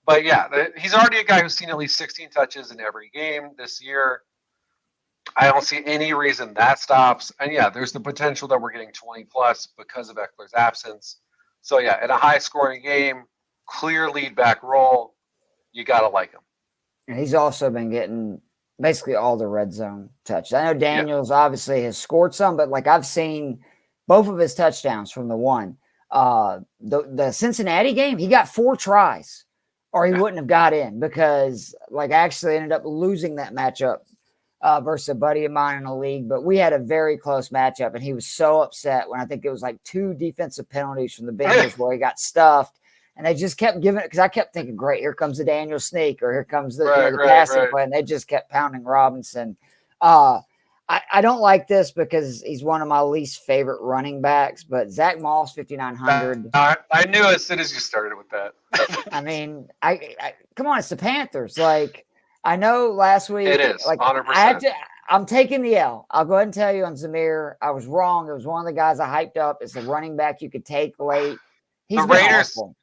But yeah, he's already a guy who's seen at least 16 touches in every game this year. I don't see any reason that stops. And yeah, there's the potential that we're getting 20 plus because of Eckler's absence. So yeah, in a high scoring game, clear lead back role, you got to like him. And he's also been getting basically all the red zone touches. I know Daniels obviously has scored some, but like I've seen both of his touchdowns from the one. The Cincinnati game, he got 4 tries or he wouldn't have got in because like I actually ended up losing that matchup versus a buddy of mine in a league, but we had a very close matchup and he was so upset when I think it was like 2 defensive penalties from the Bengals where he got stuffed and they just kept giving it because I kept thinking, great, here comes the Daniel sneak or here comes the passing play, and they just kept pounding Robinson. I don't like this because he's one of my least favorite running backs, but Zach Moss, 5,900. I knew as soon as you started with that. I mean, I come on, it's the Panthers. Like, I know last week. It is, like 100%. I'm taking the L. I'll go ahead and tell you on Zamir, I was wrong. It was one of the guys I hyped up. It's a running back you could take late. He's the Raiders. Awful.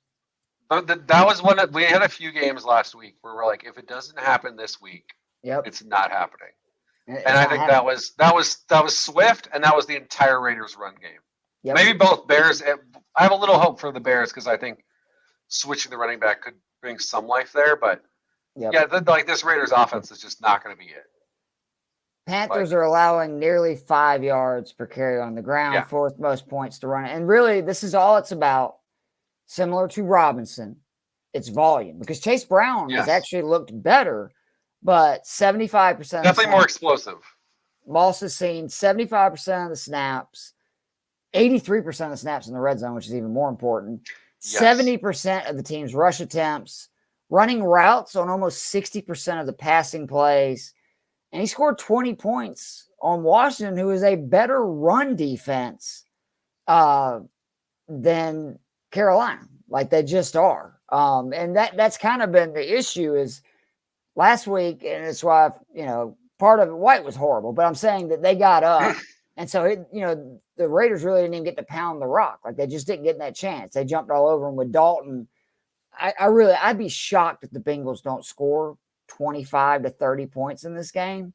That was one that we had a few games last week where we're like, if it doesn't happen this week, it's not happening. And I think that was Swift, and that was the entire Raiders run game. Yep. Maybe both Bears. I have a little hope for the Bears because I think switching the running back could bring some life there. But like this Raiders offense is just not going to be it. Panthers are allowing nearly 5 yards per carry on the ground, 4th most points to run it. And really, this is all it's about. Similar to Robinson, it's volume because Chase Brown has actually looked better, but 75%. Definitely more explosive. Moss has seen 75% of the snaps, 83% of the snaps in the red zone, which is even more important. 70% of the team's rush attempts, running routes on almost 60% of the passing plays. And he scored 20 points on Washington, who is a better run defense than Carolina. Like they just are. And that's kind of been the issue is last week, and it's why, part of it, White was horrible, but I'm saying that they got up. And so, the Raiders really didn't even get to pound the rock. Like they just didn't get that chance. They jumped all over him with Dalton. I'd be shocked if the Bengals don't score 25 to 30 points in this game.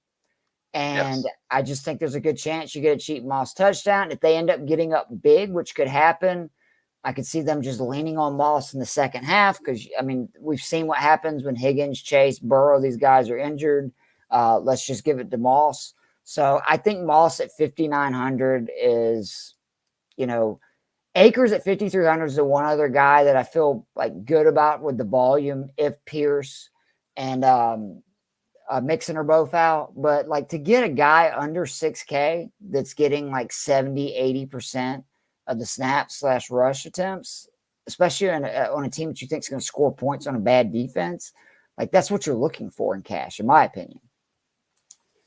And I just think there's a good chance you get a cheap Moss touchdown. If they end up getting up big, which could happen, I could see them just leaning on Moss in the second half because, we've seen what happens when Higgins, Chase, Burrow, these guys are injured. Let's just give it to Moss. So I think Moss at 5,900 is, Akers at 5,300 is the one other guy that I feel like good about with the volume if Pierce and Mixon are both out. But like to get a guy under 6K that's getting like 70-80% of the snaps / rush attempts, especially on a team that you think is going to score points on a bad defense, like that's what you're looking for in cash, in my opinion.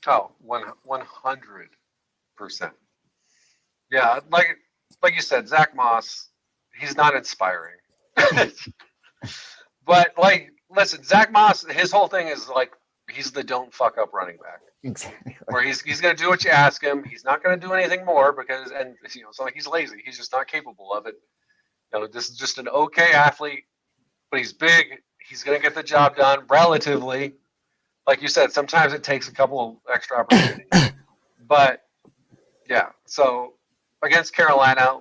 Oh, 100%. Yeah, like you said, Zach Moss, he's not inspiring. But listen, Zach Moss, his whole thing is like he's the don't fuck up running back. Exactly. Where he's going to do what you ask him. He's not going to do anything more because it's not like he's lazy. He's just not capable of it. This is just an okay athlete, but he's big. He's going to get the job done relatively. Like you said, sometimes it takes a couple of extra opportunities. But yeah, so against Carolina,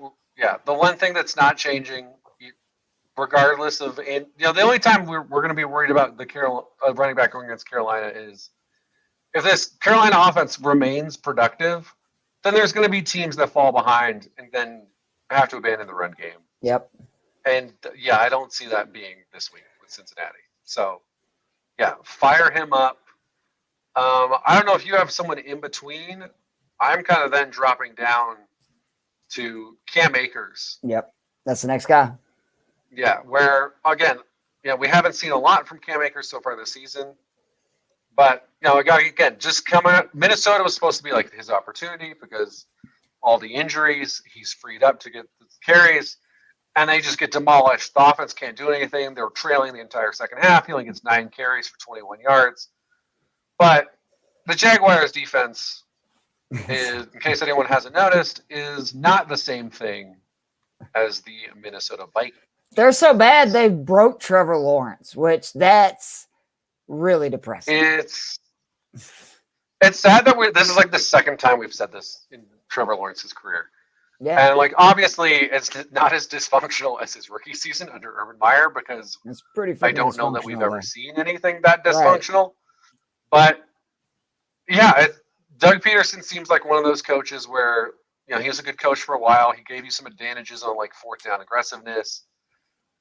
the one thing that's not changing, regardless of, the only time we're going to be worried about the running back going against Carolina is if this Carolina offense remains productive, then there's going to be teams that fall behind and then have to abandon the run game. Yep. And I don't see that being this week with Cincinnati. So fire him up. I don't know if you have someone in between. I'm kind of then dropping down to Cam Akers. Yep. That's the next guy. Yeah, where, again, we haven't seen a lot from Cam Akers so far this season. But, again, just coming out, Minnesota was supposed to be like his opportunity because all the injuries, he's freed up to get the carries, and they just get demolished. The offense can't do anything. They were trailing the entire second half. He only gets 9 carries for 21 yards. But the Jaguars' defense is, in case anyone hasn't noticed, is not the same thing as the Minnesota Vikings. They're so bad they broke Trevor Lawrence, which that's really depressing. It's sad that this is like the second time we've said this in Trevor Lawrence's career. Yeah. And like obviously it's not as dysfunctional as his rookie season under Urban Meyer because it's pretty I don't know that we've ever though. seen anything that dysfunctional. Right. But yeah, Doug Peterson seems like one of those coaches where he was a good coach for a while. He gave you some advantages on like fourth down aggressiveness.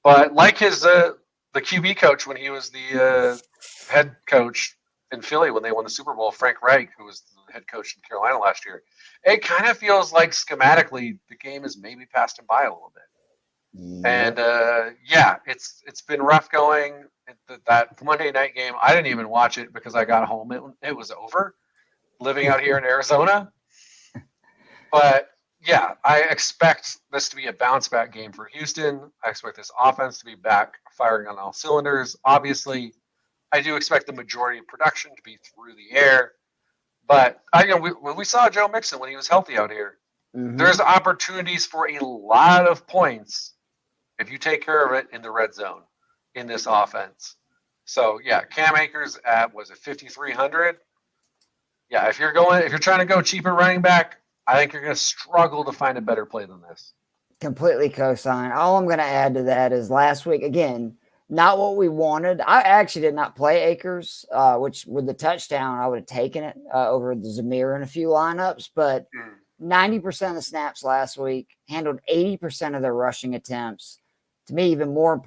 But like his the QB coach when he was the head coach in Philly when they won the Super Bowl, Frank Reich, who was the head coach in Carolina last year, it kind of feels like schematically the game has maybe passed him by a little bit. And it's been rough going. That Monday night game, I didn't even watch it because I got home. It was over. Living out here in Arizona. But yeah, I expect this to be a bounce back game for Houston. I expect this offense to be back firing on all cylinders. Obviously, I do expect the majority of production to be through the air. But we saw Joe Mixon when he was healthy out here. Mm-hmm. There's opportunities for a lot of points if you take care of it in the red zone in this offense. So yeah, Cam Akers at 5,300. Yeah, if you're trying to go cheaper running back, I think you're going to struggle to find a better play than this. Completely co-sign. All I'm going to add to that is last week, again, not what we wanted. I actually did not play Akers, which with the touchdown, I would have taken it over the Zamir in a few lineups. But 90% of the snaps last week, handled 80% of their rushing attempts. To me, even more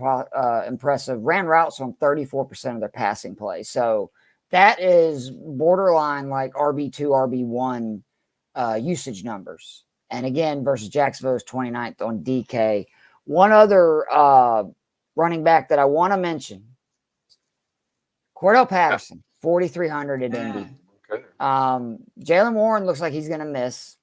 impressive, ran routes on 34% of their passing plays. So that is borderline like RB2, RB1 usage numbers. And again, versus Jacksonville's 29th on DK. One other running back that I want to mention, Cordell Patterson, 4,300 at Indy. Okay. Jaylen Warren looks like he's going to miss.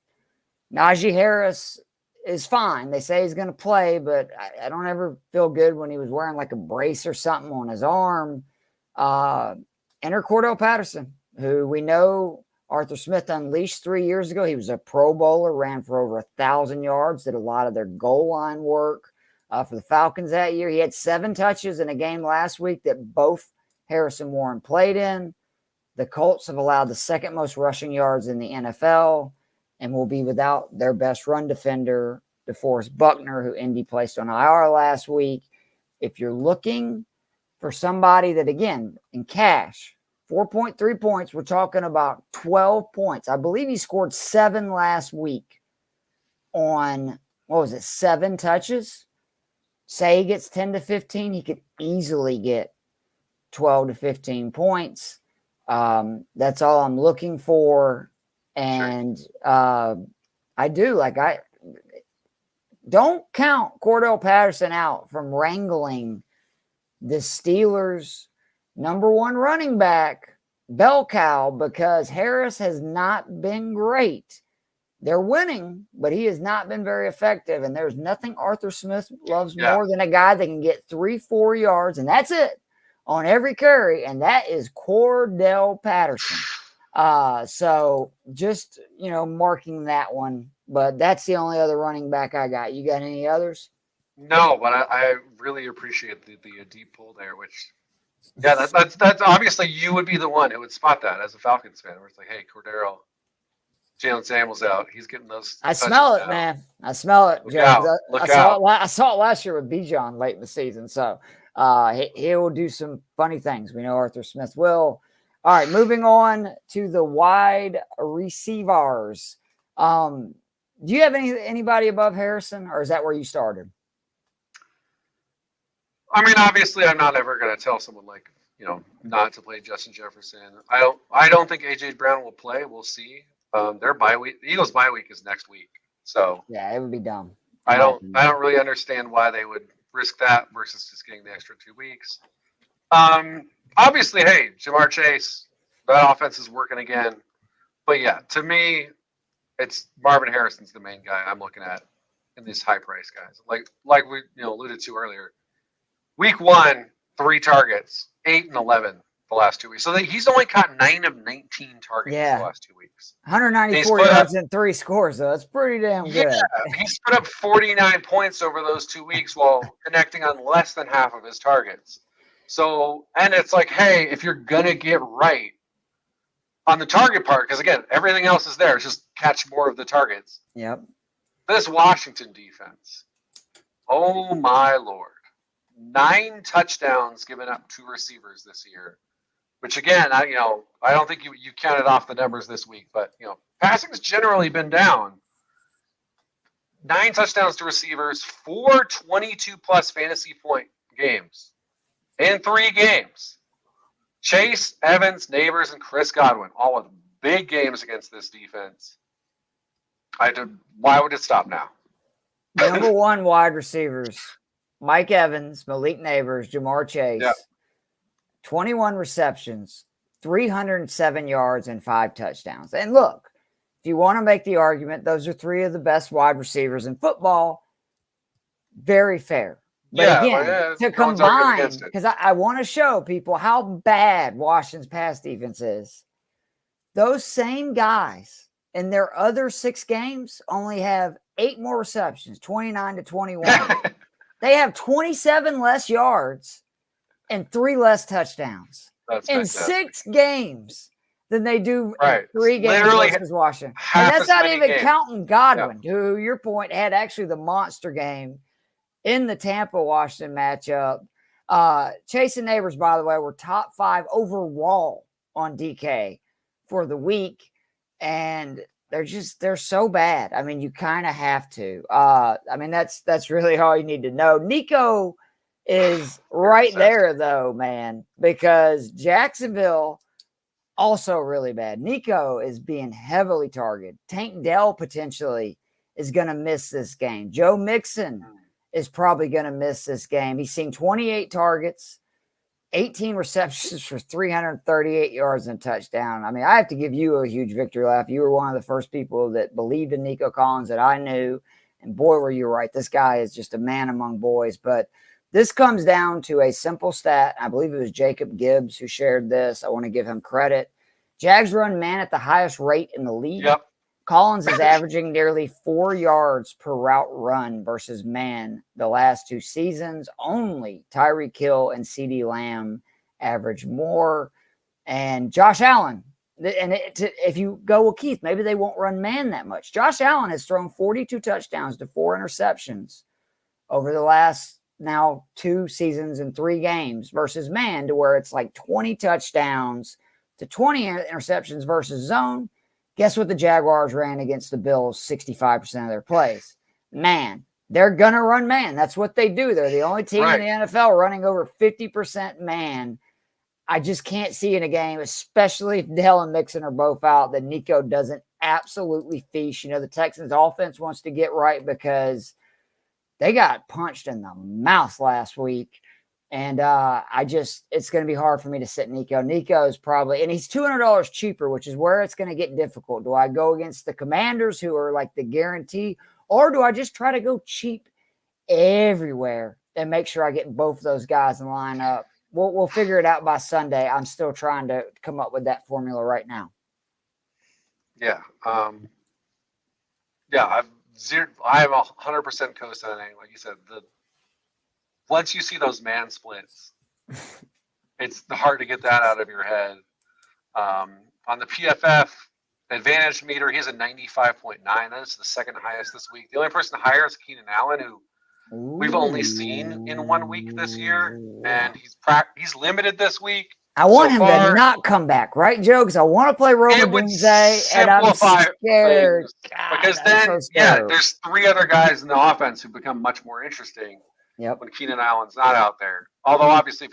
Najee Harris is fine. They say he's going to play, but I don't ever feel good when he was wearing like a brace or something on his arm. Enter Cordell Patterson, who we know Arthur Smith unleashed 3 years ago. He was a Pro Bowler, ran for over 1,000 yards, did a lot of their goal line work for the Falcons that year. He had 7 touches in a game last week that both Harris and Warren played in. The Colts have allowed the second most rushing yards in the NFL and will be without their best run defender, DeForest Buckner, who Indy placed on IR last week. If you're looking for somebody that, again, in cash, 4.3 points, we're talking about 12 points. I believe he scored 7 last week on, 7 touches? Say he gets 10 to 15, he could easily get 12 to 15 points. That's all I'm looking for. And I don't count Cordell Patterson out from wrangling the Steelers' number 1 running back, bell cow, because Harris has not been great. They're winning, but he has not been very effective. And there's nothing Arthur Smith loves more than a guy that can get 3-4 yards, and that's it, on every carry, and that is Cordell Patterson. So just, marking that one. But that's the only other running back I got. You got any others? No, but I really appreciate the deep pull there, which, that's obviously you would be the one who would spot that as a Falcons fan, where it's like, hey, Cordero, Jalen Samuel's out. He's getting those. I smell it, man. I smell it. I saw it last year with Bijan late in the season. So he will do some funny things. We know Arthur Smith will. All right, moving on to the wide receivers. Do you have anybody above Harrison, or is that where you started? I mean, obviously, I'm not ever going to tell someone not to play Justin Jefferson. I don't think AJ Brown will play. We'll see. Their bye week, the Eagles' bye week is next week, so yeah, it would be dumb. I don't really understand why they would risk that versus just getting the extra 2 weeks. Obviously, hey, Jamar Chase, that offense is working again. But yeah, to me, it's Marvin Harrison's the main guy I'm looking at in these high price guys. Like we alluded to earlier. Week 1, 3 targets, 8 and 11. the last 2 weeks. So he's only caught 9 of 19 targets the last 2 weeks. 194 yards and 3 scores, though. That's pretty damn good. Yeah, he's put up 49 points over those 2 weeks while connecting on less than half of his targets. So, and it's like, hey, if you're going to get right on the target part, because again, everything else is there, it's just catch more of the targets. Yep. This Washington defense, oh my Lord. 9 touchdowns given up to receivers this year, which again, I don't think you counted off the numbers this week, but passing's generally been down. 9 touchdowns to receivers, 4 22-plus fantasy point games in 3 games. Chase, Evans, Neighbors, and Chris Godwin, all with big games against this defense. Why would it stop now? Number 1 wide receivers, Mike Evans, Malik Neighbors, Jamar Chase, 21 receptions, 307 yards, and 5 touchdowns. And look, if you want to make the argument, those are 3 of the best wide receivers in football. Very fair. But again, to combine, because I want to show people how bad Washington's pass defense is. Those same guys in their other 6 games only have 8 more receptions, 29 to 21. They have 27 less yards and 3 less touchdowns in 6 games than they do in 3 games versus Washington. And that's not even counting Godwin, who, your point, had actually the monster game in the Tampa-Washington matchup. Chase and Neighbors, by the way, were top 5 overall on DK for the week. And they're so bad. I mean, you kind of have to. That's really all you need to know. Nico is right there, though, man, because Jacksonville also really bad. Nico is being heavily targeted. Tank Dell potentially is going to miss this game. Joe Mixon is probably going to miss this game. He's seen 28 targets, 18 receptions for 338 yards and a touchdown. I mean, I have to give you a huge victory lap. You were one of the first people that believed in Nico Collins that I knew. And boy, were you right. This guy is just a man among boys. But this comes down to a simple stat. I believe it was Jacob Gibbs who shared this. I want to give him credit. Jags run man at the highest rate in the league. Yep. Collins is averaging nearly 4 yards per route run versus man the last 2 seasons. Only Tyreek Hill and CeeDee Lamb average more. And Josh Allen, if you go with Keith, maybe they won't run man that much. Josh Allen has thrown 42 touchdowns to 4 interceptions over the last now 2 seasons and 3 games versus man, to where it's like 20 touchdowns to 20 interceptions versus zone. Guess what the Jaguars ran against the Bills 65% of their plays? Man. They're going to run man. That's what they do. They're the only team in the NFL running over 50% man. I just can't see in a game, especially if Dell and Mixon are both out, that Nico doesn't absolutely feast. The Texans offense wants to get right because they got punched in the mouth last week. And it's going to be hard for me to sit Nico. Nico is probably, and he's $200 cheaper, which is where it's going to get difficult. Do I go against the Commanders, who are like the guarantee, or do I just try to go cheap everywhere and make sure I get both of those guys in line up? We'll figure it out by Sunday. I'm still trying to come up with that formula right now. Yeah. I have 100% co-signing. Like you said, once you see those man splits, it's hard to get that out of your head. On the PFF advantage meter, he's a 95.9. That is the second highest this week. The only person higher is Keenan Allen, who we've only seen in 1 week this year, and he's limited this week. I want him to not come back, right, Joe? Because I want to play Roman Doomsday, and I'm scared. Because then, there's 3 other guys in the offense who become much more interesting. Yep. When Keenan Allen's not out there. Although obviously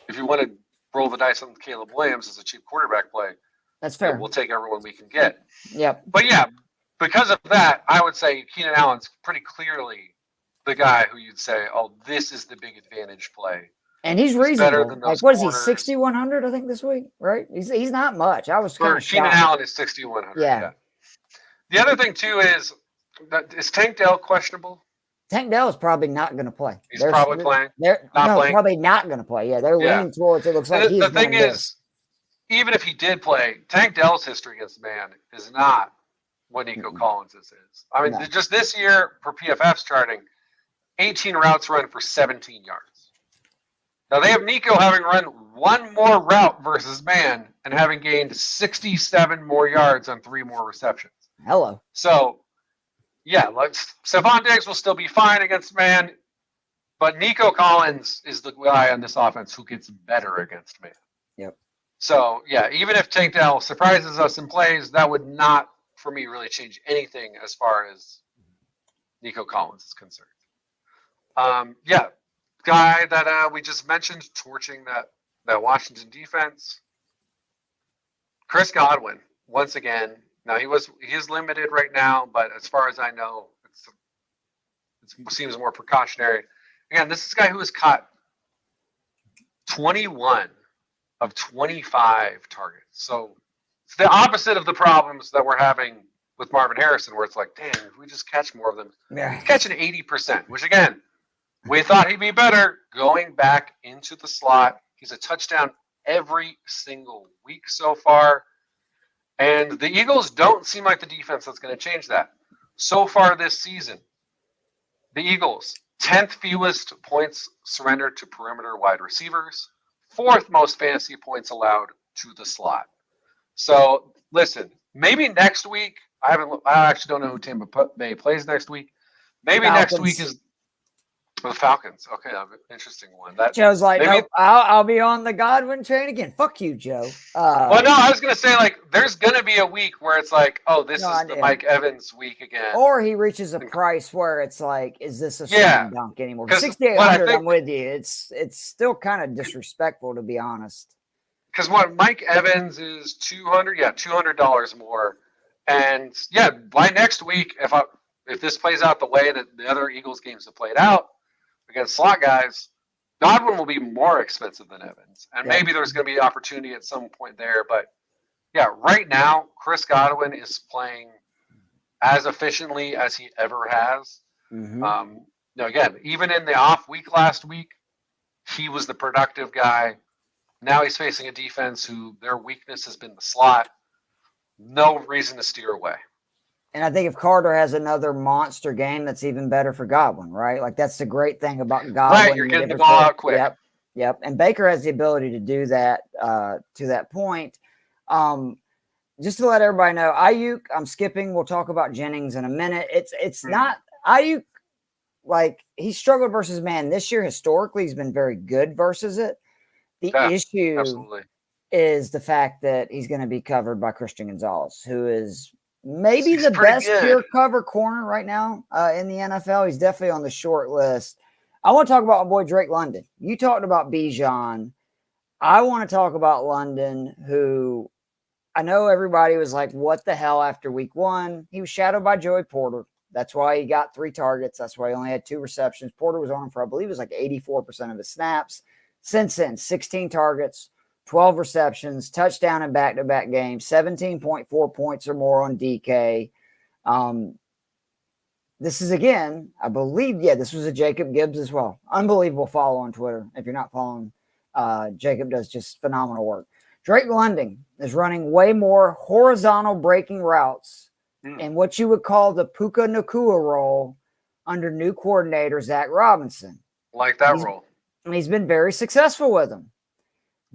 if you want to roll the dice on Caleb Williams as a cheap quarterback play, that's fair. We'll take everyone we can get. Yep. But yeah, because of that, I would say Keenan Allen's pretty clearly the guy who you'd say, oh, this is the big advantage play. And he's reasonable. Better than those what corners. Is he, 6,100, I think, this week, right? He's not much. I was kind of shocked. Keenan Allen is 6,100. Yeah. The other thing, too, is Tank Dell questionable? Tank Dell is probably not going to play. He's probably playing. Probably not going to play. Yeah, they're leaning towards it. Looks like he's the thing is, even if he did play, Tank Dell's history against man is not what Nico Collins is. I mean, just this year per PFF's charting, 18 routes run for 17 yards. Now they have Nico having run one more route versus man and having gained 67 more yards on 3 more receptions. Hello. So, yeah, Stephon Diggs will still be fine against man, but Nico Collins is the guy on this offense who gets better against man. Yep. So, yeah, even if Tank Dell surprises us and plays, that would not, for me, really change anything as far as Nico Collins is concerned. Yeah, guy that we just mentioned, torching that Washington defense, Chris Godwin, once again. Now, he is limited right now, but as far as I know, it seems more precautionary. Again, this is a guy who has caught 21 of 25 targets. So it's the opposite of the problems that we're having with Marvin Harrison, where it's like, damn, if we just catch more of them. Yeah. He's catching 80%, which, again, we thought he'd be better going back into the slot. He's a touchdown every single week so far. And the Eagles don't seem like the defense that's going to change that. So far this season, the Eagles, 10th fewest points surrendered to perimeter wide receivers, 4th most fantasy points allowed to the slot. So, listen, maybe next week, I actually don't know who Tampa Bay plays next week. Maybe Falcons. Next week is the Falcons. Okay, interesting one. Joe's like, nope, I'll be on the Godwin train again. Fuck you, Joe. Well, no, I was going to say, like, there's going to be a week where it's like, oh, this is the Mike Evans week again. Or he reaches a price where it's like, is this a slam dunk anymore? 6,800, I'm with you. It's still kind of disrespectful, to be honest. Because what Mike Evans is $200 more. And, yeah, by next week, if this plays out the way that the other Eagles games have played out, against slot guys, Godwin will be more expensive than Evans. And maybe there's going to be opportunity at some point there. But, yeah, right now, Chris Godwin is playing as efficiently as he ever has. Mm-hmm. Again, even in the off week last week, he was the productive guy. Now he's facing a defense who their weakness has been the slot. No reason to steer away. And I think if Carter has another monster game, that's even better for Godwin, right? Like, that's the great thing about Godwin. Right, you're getting the ball out quick. Yep. And Baker has the ability to do that to that point. Just to let everybody know, Ayuk, I'm skipping. We'll talk about Jennings in a minute. It's not Ayuk, like, he struggled versus man. This year, historically, he's been very good versus it. The issue is the fact that he's going to be covered by Christian Gonzalez, who is maybe the best pure cover corner right now in the NFL. He's definitely on the short list. I want to talk about my boy Drake London. You talked about Bijan. I want to talk about London, who I know everybody was like, what the hell after week 1? He was shadowed by Joey Porter. That's why he got 3 targets. That's why he only had 2 receptions. Porter was on him for, I believe it was like 84% of his snaps. Since then, 16 targets, 12 receptions, touchdown in back-to-back games, 17.4 points or more on DK. This is, again, I believe, this was a Jacob Gibbs as well. Unbelievable follow on Twitter. If you're not following, Jacob does just phenomenal work. Drake London is running way more horizontal breaking routes in what you would call the Puka Nacua role under new coordinator Zach Robinson. Like that role. And he's been very successful with them.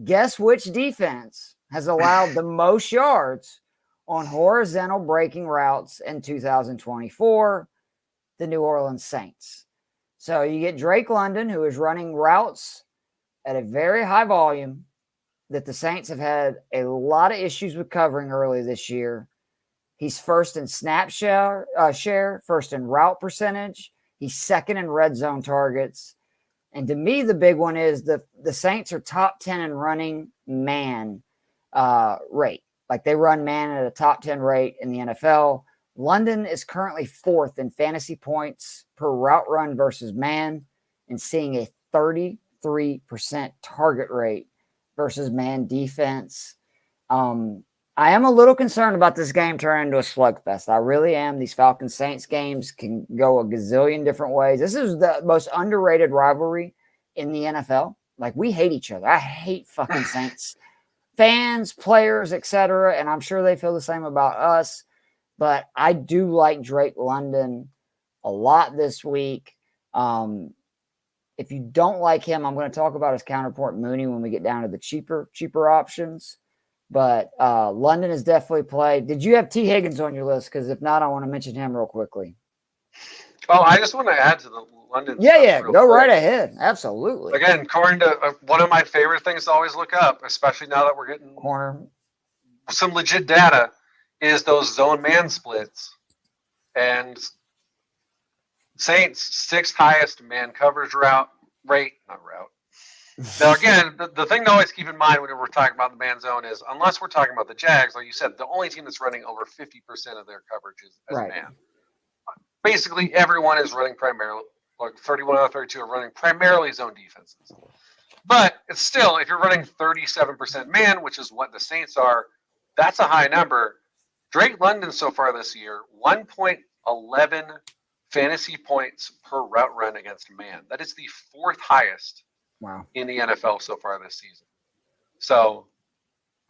Guess which defense has allowed the most yards on horizontal breaking routes in 2024? The New Orleans Saints. So you get Drake London, who is running routes at a very high volume that the Saints have had a lot of issues with covering early this year. He's first in snap share, first in route percentage. He's second in red zone targets. And to me, the big one is the Saints are top 10 in running man rate. Like, they run man at a top 10 rate in the NFL. London is currently 4th in fantasy points per route run versus man and seeing a 33% target rate versus man defense. I'm I am a little concerned about this game turning into a slugfest. I really am. These Falcons Saints games can go a gazillion different ways. This is the most underrated rivalry in the NFL. Like, we hate each other. I hate fucking Saints fans, players, etc. And I'm sure they feel the same about us. But I do like Drake London a lot this week. If you don't like him, I'm going to talk about his counterpart Mooney when we get down to the cheaper options. But London is definitely played. Did you have T. Higgins on your list? Because if not, I want to mention him real quickly. Oh, I just want to add to the London. Yeah. Go right ahead. Absolutely. Again, according to one of my favorite things to always look up, especially now that we're getting corner some legit data, is those zone man splits. And Saints' 6th highest man coverage rate. Now, again, the thing to always keep in mind when we're talking about the man zone is, unless we're talking about the Jags, like you said, the only team that's running over 50% of their coverage is as man. Basically, everyone is running primarily, like 31 out of 32 are running primarily zone defenses. But it's still, if you're running 37% man, which is what the Saints are, that's a high number. Drake London so far this year, 1.11 fantasy points per route run against man. That is the 4th highest in the NFL so far this season. So,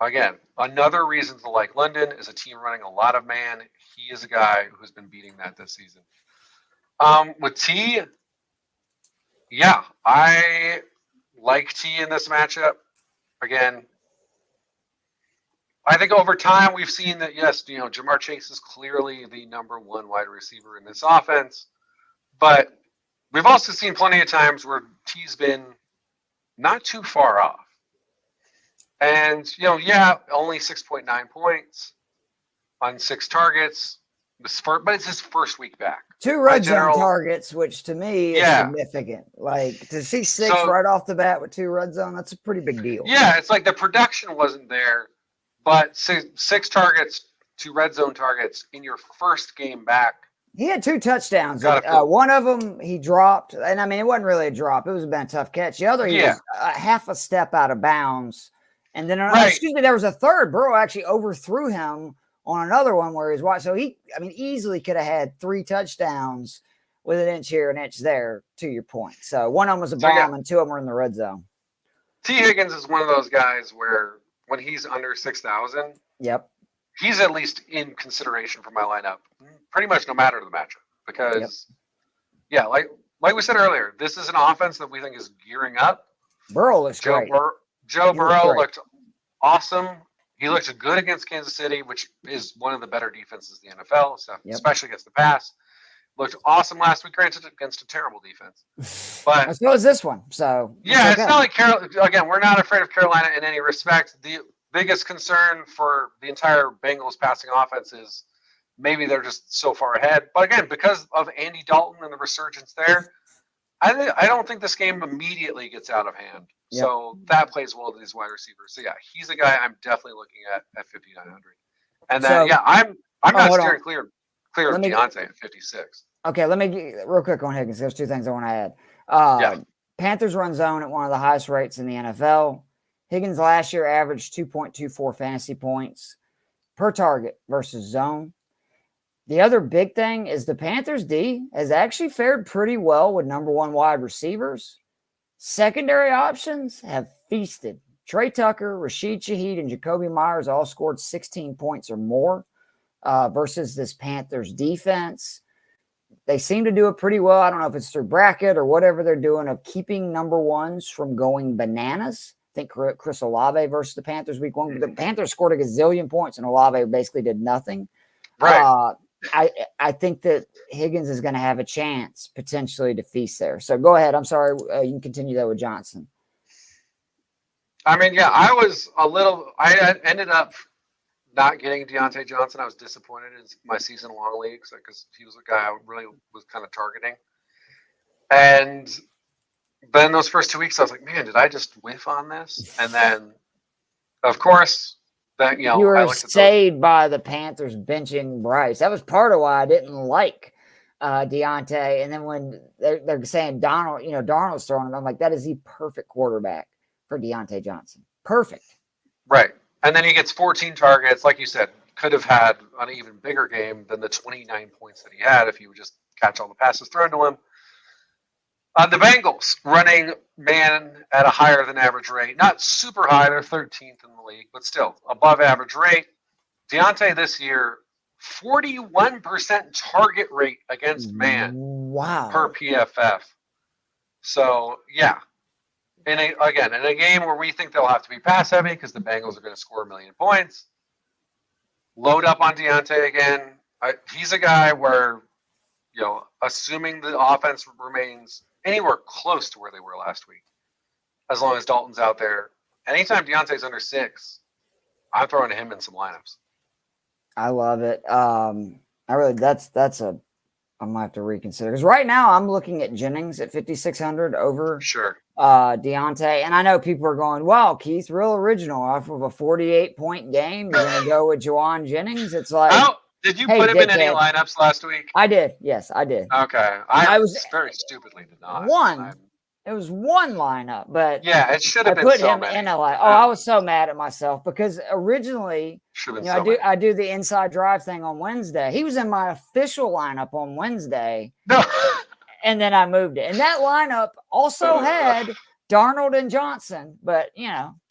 again, another reason to like London is a team running a lot of man. He is a guy who's been beating that this season. With T, yeah, I like T in this matchup. Again, I think over time we've seen that, yes, Jamar Chase is clearly the number 1 wide receiver in this offense. But we've also seen plenty of times where T's been not too far off. And, only 6.9 points on 6 targets. But it's his first week back. 2 red zone targets, which to me is significant. Like, to see 6 right off the bat with 2 red zone, that's a pretty big deal. Yeah, it's like the production wasn't there, but 6 targets, 2 red zone targets in your first game back. He had 2 touchdowns. One of them he dropped, and I mean, it wasn't really a drop. It was a tough catch. The other, he was half a step out of bounds. And then, there was a third. Burrow actually overthrew him on another one where he's wide. So he easily could have had 3 touchdowns with an inch here, an inch there, to your point. So one of them was a bomb and 2 of them were in the red zone. T. Higgins is one of those guys where when he's under 6,000, he's at least in consideration for my lineup, pretty much no matter the matchup. Because, like we said earlier, this is an offense that we think is gearing up. Burrow looks great. Joe Burrow looked awesome. He looked good against Kansas City, which is one of the better defenses in the NFL, especially against the pass. Looked awesome last week, granted against a terrible defense. But so is this one. So it's not like again, we're not afraid of Carolina in any respect. The biggest concern for the entire Bengals passing offense is maybe they're just so far ahead. But again, because of Andy Dalton and the resurgence there, I don't think this game immediately gets out of hand. Yep. So that plays well to these wide receivers. So he's a guy I'm definitely looking at 5,900. And then I'm not steering clear of Deontay at 56. Okay, let me get real quick on Higgins. There's 2 things I want to add. Panthers run zone at one of the highest rates in the NFL. Higgins last year averaged 2.24 fantasy points per target versus zone. The other big thing is the Panthers D has actually fared pretty well with number 1 wide receivers. Secondary options have feasted. Trey Tucker, Rashid Shaheed, and Jacoby Myers all scored 16 points or more versus this Panthers defense. They seem to do it pretty well. I don't know if it's through bracket or whatever they're doing of keeping number 1s from going bananas. I think Chris Olave versus the Panthers week 1. The Panthers scored a gazillion points and Olave basically did nothing. Right. I think that Higgins is going to have a chance potentially to feast there. So go ahead. I'm sorry. You can continue that with Johnson. I mean, I ended up not getting Deontay Johnson. I was disappointed in my season-long leagues because he was a guy I really was kind of targeting. And then those first 2 weeks, I was like, man, did I just whiff on this? And then, of course, that you were saved by the Panthers benching Bryce. That was part of why I didn't like Deontay. And then when they're saying Darnold's throwing him, I'm like, that is the perfect quarterback for Deontay Johnson. Perfect. Right. And then he gets 14 targets. Like you said, could have had an even bigger game than the 29 points that he had if he would just catch all the passes thrown to him. The Bengals running man at a higher than average rate. Not super high. They're 13th in the league, but still above average rate. Deontay this year, 41% target rate against man per PFF. So, yeah. In a game where we think they'll have to be pass heavy because the Bengals are going to score 1 million points, load up on Deontay again. He's a guy where, assuming the offense remains anywhere close to where they were last week, as long as Dalton's out there, anytime Deontay's under 6, I'm throwing him in some lineups. I love it. I might have to reconsider because right now I'm looking at Jennings at 5,600 over Deontay, and I know people are going, "Wow, Keith, real original off of a 48-point game. You're going to go with Juwan Jennings?" It's like, did you put him in any lineups last week? I did. Yes, I did. Okay, I was very stupidly did not. It was one lineup, but yeah, it should have been. I put him in a lineup. I was so mad at myself because originally, I do the inside drive thing on Wednesday. He was in my official lineup on Wednesday, and then I moved it. And that lineup also had Darnold and Johnson, but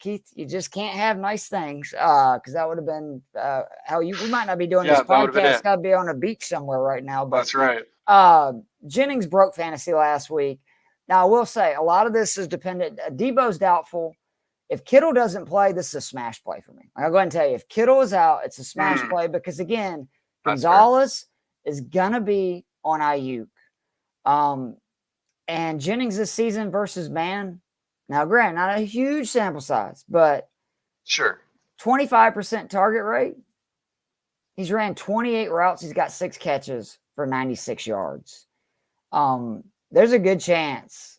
Keith, you just can't have nice things because that would have been we might not be doing this podcast. Got to be on a beach somewhere right now. But that's right. Jennings broke fantasy last week. Now, I will say a lot of this is dependent. Debo's doubtful. If Kittle doesn't play, this is a smash play for me. I'll go ahead and tell you, if Kittle is out, it's a smash play because, again, Gonzalez is going to be on Ayuk. And Jennings this season versus man. Now, granted, not a huge sample size, but 25% target rate. He's ran 28 routes. He's got 6 catches for 96 yards. There's a good chance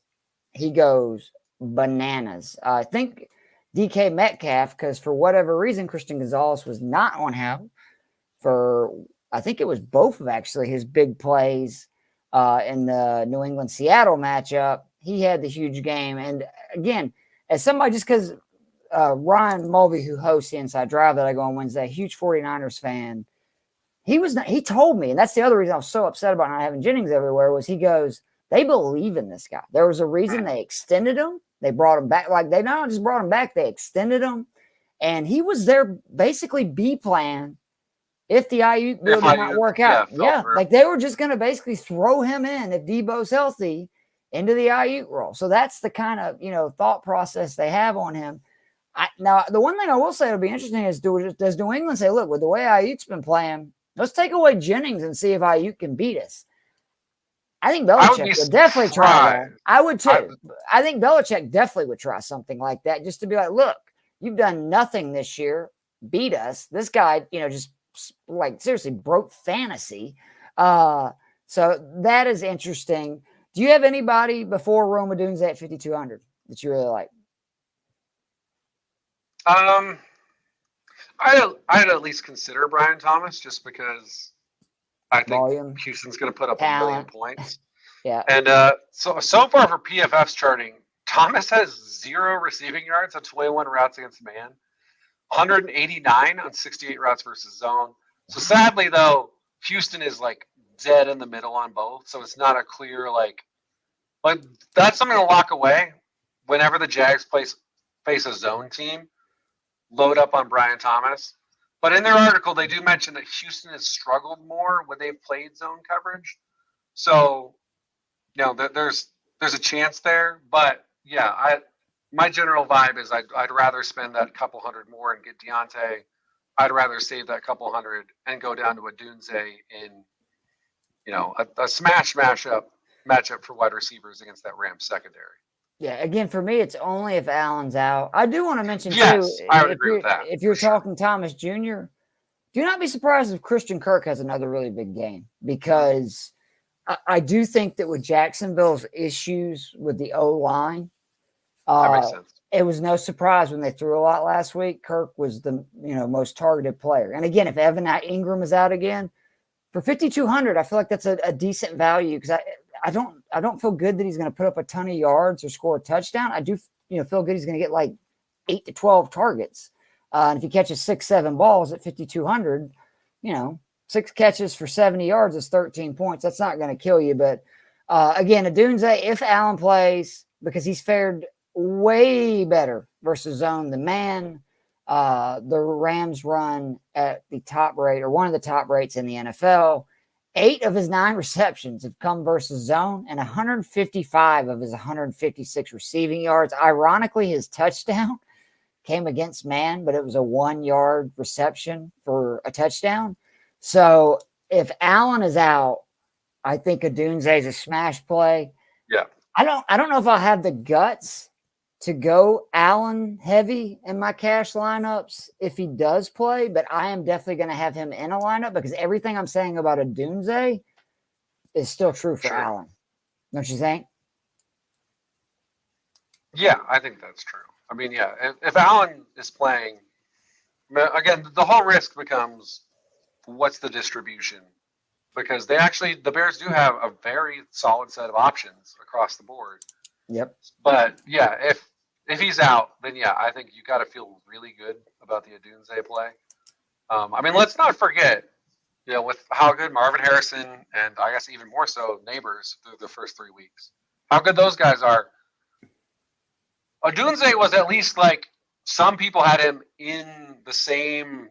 he goes bananas. I think DK Metcalf, because for whatever reason, Christian Gonzalez was not on him for, I think it was both of actually his big plays in the New England-Seattle matchup. He had the huge game. And again, as somebody, just because Ryan Mulvey, who hosts the Inside Drive that I go on Wednesday, huge 49ers fan, he told me, and that's the other reason I was so upset about not having Jennings everywhere, was he goes, they believe in this guy. There was a reason they extended him. They brought him back. Like, they not just brought him back, they extended him. And he was their basically B plan if the Ayuk deal did not work out. Yeah, like they were just going to basically throw him in, if Debo's healthy, into the Ayuk role. So that's the kind of, thought process they have on him. Now, the one thing I will say will be interesting is, does New England say, look, with the way Ayuk's been playing, let's take away Jennings and see if Ayuk can beat us? I think Belichick would definitely try that. I would too. I think Belichick definitely would try something like that, just to be like, look, you've done nothing this year. Beat us. This guy, just like seriously broke fantasy. So that is interesting. Do you have anybody before Roma Dunes at 5,200 that you really like? I'd at least consider Brian Thomas just because I think Houston's going to put up 1 million points. Yeah. And so far for PFF's charting, Thomas has 0 receiving yards on 21 routes against man, 189 on 68 routes versus zone. So sadly, though, Houston is like dead in the middle on both. So it's not a clear but that's something to lock away whenever the Jags face a zone team. Load up on Brian Thomas. But in their article, they do mention that Houston has struggled more when they've played zone coverage. So, there's a chance there. But, yeah, my general vibe is I'd rather spend that couple hundred more and get Deontay. I'd rather save that couple hundred and go down to a Dunze in, a smash matchup for wide receivers against that Rams secondary. Yeah, again, for me, it's only if Allen's out. I do want to mention, too, I would agree with that. If you're talking Thomas Jr., do not be surprised if Christian Kirk has another really big game, because I do think that with Jacksonville's issues with the O-line, that makes sense. It was no surprise when they threw a lot last week. Kirk was the most targeted player. And again, if Evan Ingram is out again, for 5,200, I feel like that's a decent value, because I don't feel good that he's going to put up a ton of yards or score a touchdown. I do feel good he's going to get like 8 to 12 targets. And if he catches 6-7 balls at 5,200, 6 catches for 70 yards is 13 points. That's not going to kill you. But again, Odunze, if Allen plays, because he's fared way better versus zone than man, the Rams run at the top rate, or one of the top rates in the NFL. 8 of his 9 receptions have come versus zone, and 155 of his 156 receiving yards. Ironically, his touchdown came against man, but it was a 1-yard reception for a touchdown. So if Allen is out, I think Odunze is a smash play. Yeah. I don't know if I'll have the guts to go Allen heavy in my cash lineups if he does play, but I am definitely going to have him in a lineup because everything I'm saying about Odunze is still true for Allen. Don't you think? Yeah, I think that's true. I mean, yeah, if Allen is playing, again, the whole risk becomes what's the distribution? Because the Bears do have a very solid set of options across the board. Yep. But yeah, if he's out, then yeah, I think you got to feel really good about the Odunze play. I mean, let's not forget, with how good Marvin Harrison and I guess even more so Neighbors through the first 3 weeks, how good those guys are. Odunze was at least like some people had him in the same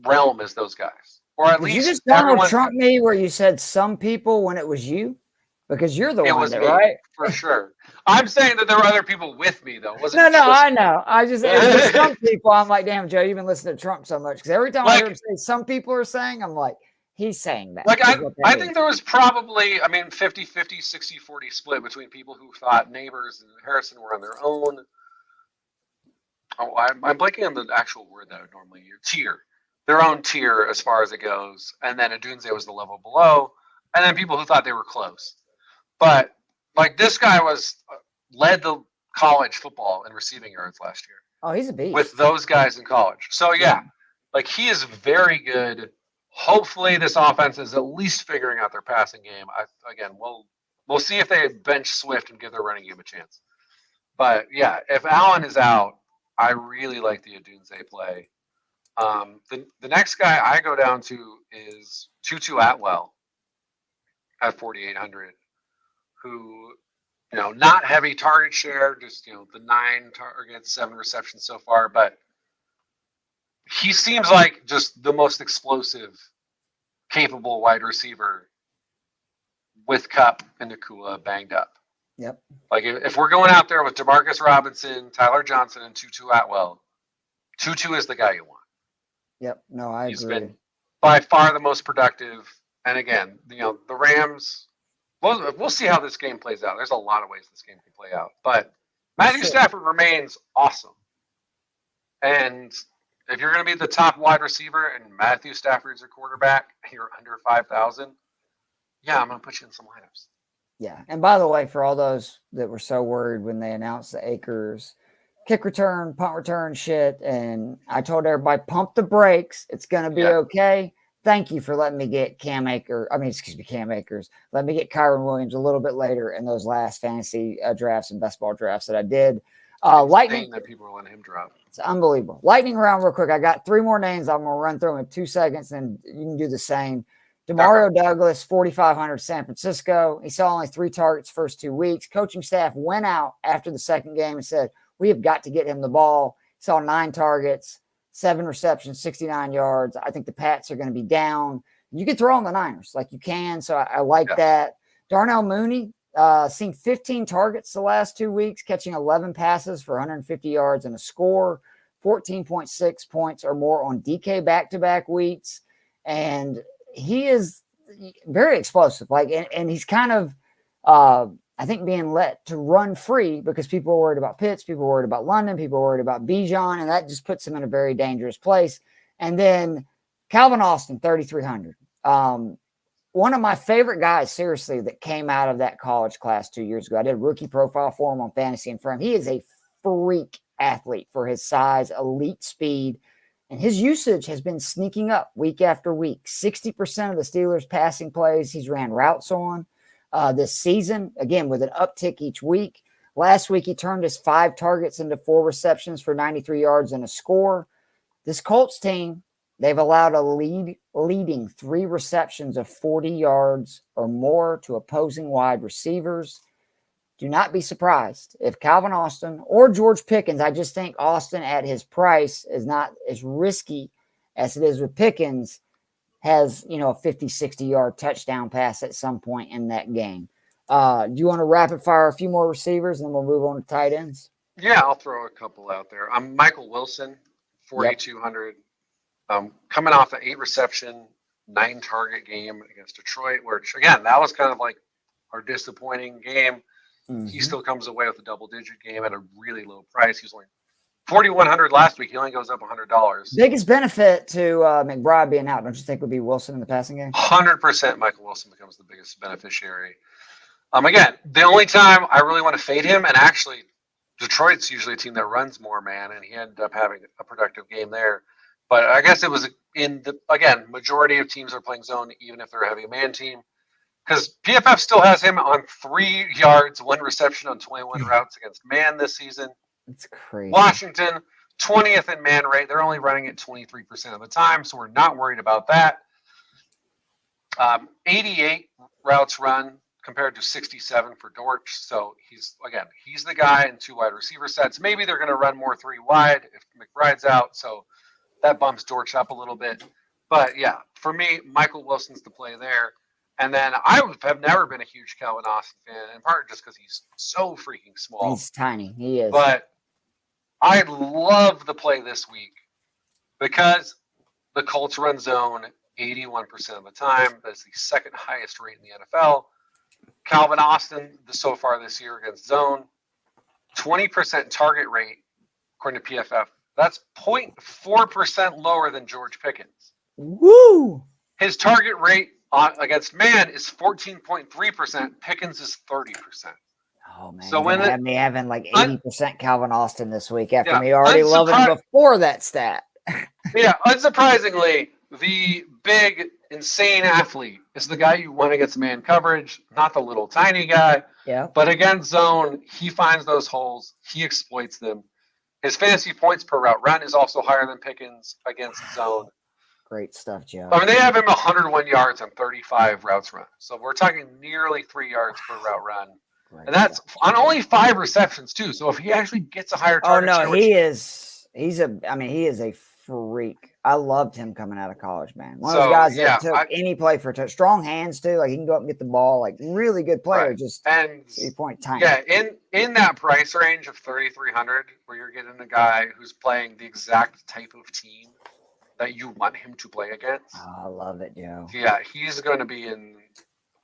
realm as those guys, or at least you just Donald Trump me where you said some people when it was you, because you're the one that, right? For sure. I'm saying that there were other people with me though. I know. I just some people. I'm like, damn, Joe, you've been listening to Trump so much because every time I hear him say some people are saying, I'm like, he's saying that. Like I think there was probably, 50-50, 60-40 split between people who thought Neighbors and Harrison were on their own. Oh, I'm blanking on the actual word that I would normally use. Tier. Their own tier as far as it goes. And then Odunze was the level below. And then people who thought they were close. But like this guy led the college football in receiving yards last year. Oh, he's a beast. With those guys in college. So yeah, like he is very good. Hopefully this offense is at least figuring out their passing game. We'll see if they bench Swift and give their running game a chance. But yeah, if Allen is out, I really like the Odunze play. The next guy I go down to is Tutu Atwell at 4,800, who, not heavy target share, just, the 9 targets, 7 receptions so far, but he seems like just the most explosive, capable wide receiver with Kupp and Nakua banged up. Yep. Like if we're going out there with DeMarcus Robinson, Tyler Johnson, and Tutu Atwell, Tutu is the guy you want. Yep. No, I agree. He's been by far the most productive. And again, the Rams, we'll see how this game plays out. There's a lot of ways this game can play out. But Matthew Stafford remains awesome. And if you're going to be the top wide receiver and Matthew Stafford's your quarterback, you're under 5,000, yeah, I'm going to put you in some lineups. Yeah. And by the way, for all those that were so worried when they announced the Akers kick return, punt return shit, and I told everybody, pump the brakes. It's going to be okay. Thank you for letting me get Cam Akers. Let me get Kyron Williams a little bit later in those last fantasy drafts and best ball drafts that I did. Lightning that people are letting him drop. It's unbelievable. Lightning round real quick. I got 3 more names. I'm going to run through them in 2 seconds, and you can do the same. Demario Douglas, 4,500 San Francisco. He saw only 3 targets first 2 weeks. Coaching staff went out after the second game and said, we have got to get him the ball. He saw 9 targets, 7 receptions, 69 yards. I think the Pats are going to be down. You can throw on the Niners like you can. So I like that. Darnell Mooney, seen 15 targets the last 2 weeks, catching 11 passes for 150 yards and a score, 14.6 points or more on DK back-to-back weeks. And he is very explosive. And he's kind of, I think, being let to run free because people are worried about Pitts, people are worried about London, people are worried about Bijan, and that just puts him in a very dangerous place. And then Calvin Austin, 3,300. One of my favorite guys, seriously, that came out of that college class 2 years ago. I did a rookie profile for him on Fantasy and Frame. He is a freak athlete for his size, elite speed, and his usage has been sneaking up week after week. 60% of the Steelers' passing plays he's ran routes on this season, again, with an uptick each week. Last week, he turned his 5 targets into 4 receptions for 93 yards and a score. This Colts team, they've allowed a leading 3 receptions of 40 yards or more to opposing wide receivers. Do not be surprised if Calvin Austin or George Pickens, I just think Austin at his price is not as risky as it is with Pickens, has, a 50, 60-yard touchdown pass at some point in that game. Do you want to rapid fire a few more receivers and then we'll move on to tight ends? Yeah, I'll throw a couple out there. I'm Michael Wilson, 4,200. Coming off an 8 reception, 9 target game against Detroit, which again, that was kind of like our disappointing game. Mm-hmm. He still comes away with a double-digit game at a really low price. He was only 4,100 last week. He only goes up $100. Biggest benefit to McBride being out, don't you think, would be Wilson in the passing game? 100% Michael Wilson becomes the biggest beneficiary. Again, the only time I really want to fade him, and actually Detroit's usually a team that runs more man, and he ended up having a productive game there. But I guess it was majority of teams are playing zone, even if they're a heavy man team. Because PFF still has him on 3 yards, 1 reception on 21 routes against man this season. It's crazy. Washington, 20th in man rate. They're only running it 23% of the time, so we're not worried about that. 88 routes run compared to 67 for Dortch. So he's the guy in 2 wide receiver sets. Maybe they're going to run more 3 wide if McBride's out, so that bumps Dortch up a little bit. But yeah, for me, Michael Wilson's the play there. And then I have never been a huge Calvin Austin fan, in part just because he's so freaking small. He's tiny. He is. But I love the play this week because the Colts run zone 81% of the time. That's the second highest rate in the NFL. Calvin Austin, so far this year against zone, 20% target rate, according to PFF. That's 0.4% lower than George Pickens. Woo! His target rate against man is 14.3%. Pickens is 30%. Oh man! So when had me having like 80% Calvin Austin this week after me already loving him before that stat. Yeah, unsurprisingly, the big insane athlete is the guy you want against man coverage, not the little tiny guy. Yeah. But against zone, he finds those holes. He exploits them. His fantasy points per route run is also higher than Pickens against zone. Great stuff, Joe. I mean, they have him 101 yards on 35 routes run. So we're talking nearly 3 yards per route run. Great and that's stuff, on only 5 receptions, too. So if he actually gets a higher target share, he is a freak. I loved him coming out of college, man. One of those guys that took any play for a touch. Strong hands, too. Like, he can go up and get the ball. Like, really good player. Right. Just 3-point time. Yeah, in that price range of 3,300, where you're getting a guy who's playing the exact type of team that you want him to play against. Oh, I love it, Joe. Yeah, he's going to be in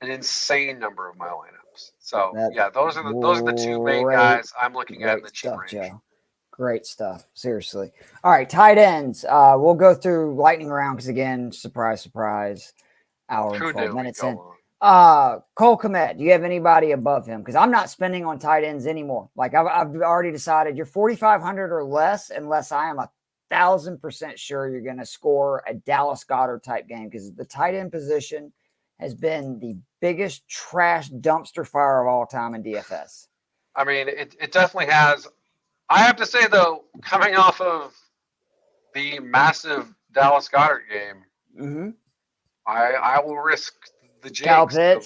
an insane number of my lineups. So those are the 2 main guys I'm looking at in the cheap range. Joe. Great stuff. Seriously. All right, tight ends. We'll go through lightning round because again, surprise, hour and 12 minutes in. Cole Kmet, do you have anybody above him? Because I'm not spending on tight ends anymore. Like I've already decided you're 4,500 or less, unless I am 1,000% sure you're going to score a Dallas Goedert type game, because the tight end position has been the biggest trash dumpster fire of all time in DFS. I mean, it definitely has. I have to say, though, coming off of the massive Dallas Goedert game, I will risk the jinx of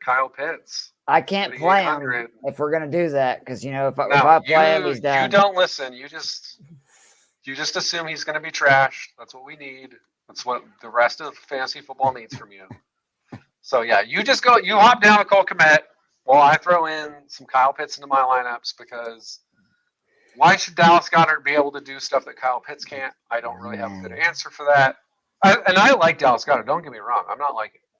Kyle Pitts. I can't play him if we're going to do that, because, if I play him, he's done. You don't listen. You just assume he's going to be trash. That's what we need. That's what the rest of fantasy football needs from you. So, yeah, you hop down with Cole Kmet while I throw in some Kyle Pitts into my lineups, because why should Dallas Goedert be able to do stuff that Kyle Pitts can't? I don't really have a good answer for that. I like Dallas Goedert. Don't get me wrong.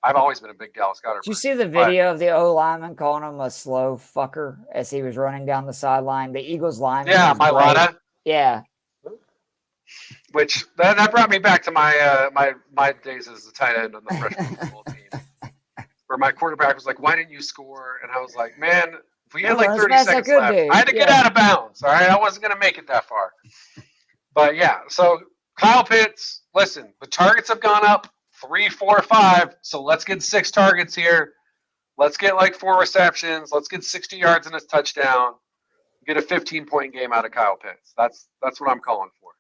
I've always been a big Dallas Goedert. Did you see the video of the O lineman calling him a slow fucker as he was running down the sideline? The Eagles lineman. Yeah, Mailata. Yeah. Which that brought me back to my my days as a tight end on the freshman football team, where my quarterback was like, "Why didn't you score?" And I was like, "Man, if we had like 30 seconds left, I had to get out of bounds. All right, I wasn't going to make it that far." But yeah, so Kyle Pitts, listen, the targets have gone up 3, 4, 5. So let's get 6 targets here. Let's get like 4 receptions. Let's get 60 yards and a touchdown. Get a 15-point game out of Kyle Pitts. That's what I'm calling for.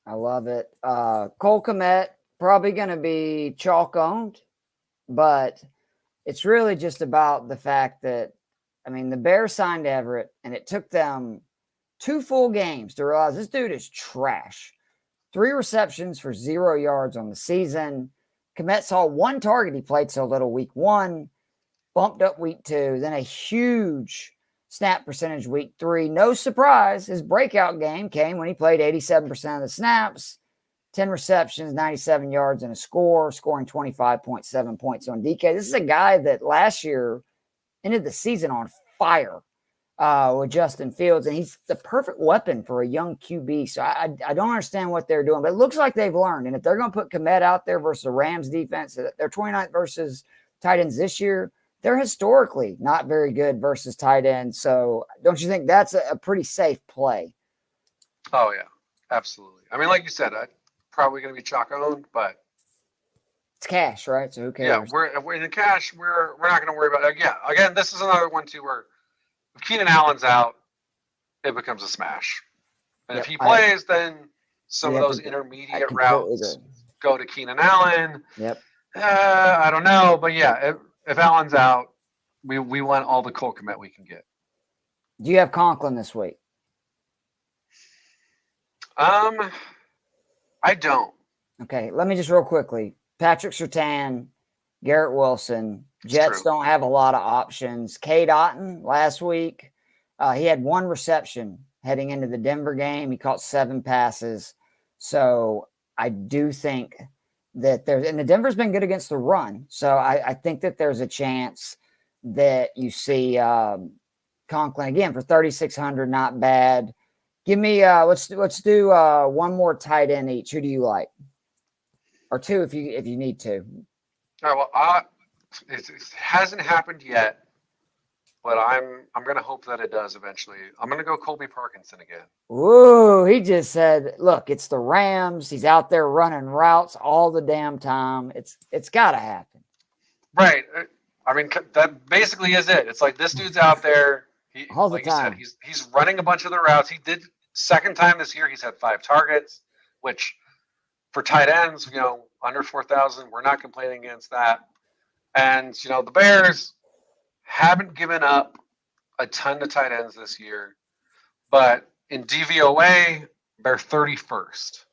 I love it. Cole Kmet, probably going to be chalk owned, but it's really just about the fact that, I mean, the Bears signed Everett, and it took them 2 full games to realize this dude is trash. 3 receptions for 0 yards on the season. Kmet saw 1 target. He played so little week 1, bumped up week 2, then a huge snap percentage week 3. No surprise, his breakout game came when he played 87% of the snaps, 10 receptions, 97 yards, and a score, scoring 25.7 points on DK. This is a guy that last year ended the season on fire with Justin Fields, and he's the perfect weapon for a young QB. So I don't understand what they're doing, but it looks like they've learned. And if they're going to put Kmet out there versus the Rams defense, they're 29th versus tight ends this year. They're historically not very good versus tight ends. So don't you think that's a pretty safe play? Oh, yeah, absolutely. I mean, like you said, I'm probably going to be chalk owned, but it's cash, right? So who cares? Yeah, we're in the cash. We're not going to worry about it. Yeah, again, this is another one too where if Keenan Allen's out, it becomes a smash. And if he plays, then some of those intermediate routes go to Keenan Allen. Yep. I don't know, but yeah, if Allen's out, we want all the Cole Kmet we can get. Do you have Conklin this week? I don't. Okay, let me just real quickly. Patrick Surtain, Garrett Wilson. Jets don't have a lot of options. Cade Otton last week, he had 1 reception heading into the Denver game. He caught 7 passes. So I do think that and the Denver's been good against the run. So I think that there's a chance that you see Conklin again for 3,600. Not bad. Give me let's do one more tight end each. Who do you like? Or 2 if you need to. All right, well, it hasn't happened yet, but I'm going to hope that it does eventually. I'm going to go Colby Parkinson again. Ooh, he just said, look, it's the Rams. He's out there running routes all the damn time. It's got to happen. Right. I mean, that basically is it. It's like this dude's out there. All the like time. you said, he's running a bunch of the routes. He did second time this year. He's had 5 targets, which for tight ends, under 4,000, we're not complaining against that. And, the Bears haven't given up a ton of tight ends this year, but in DVOA, they're 31st.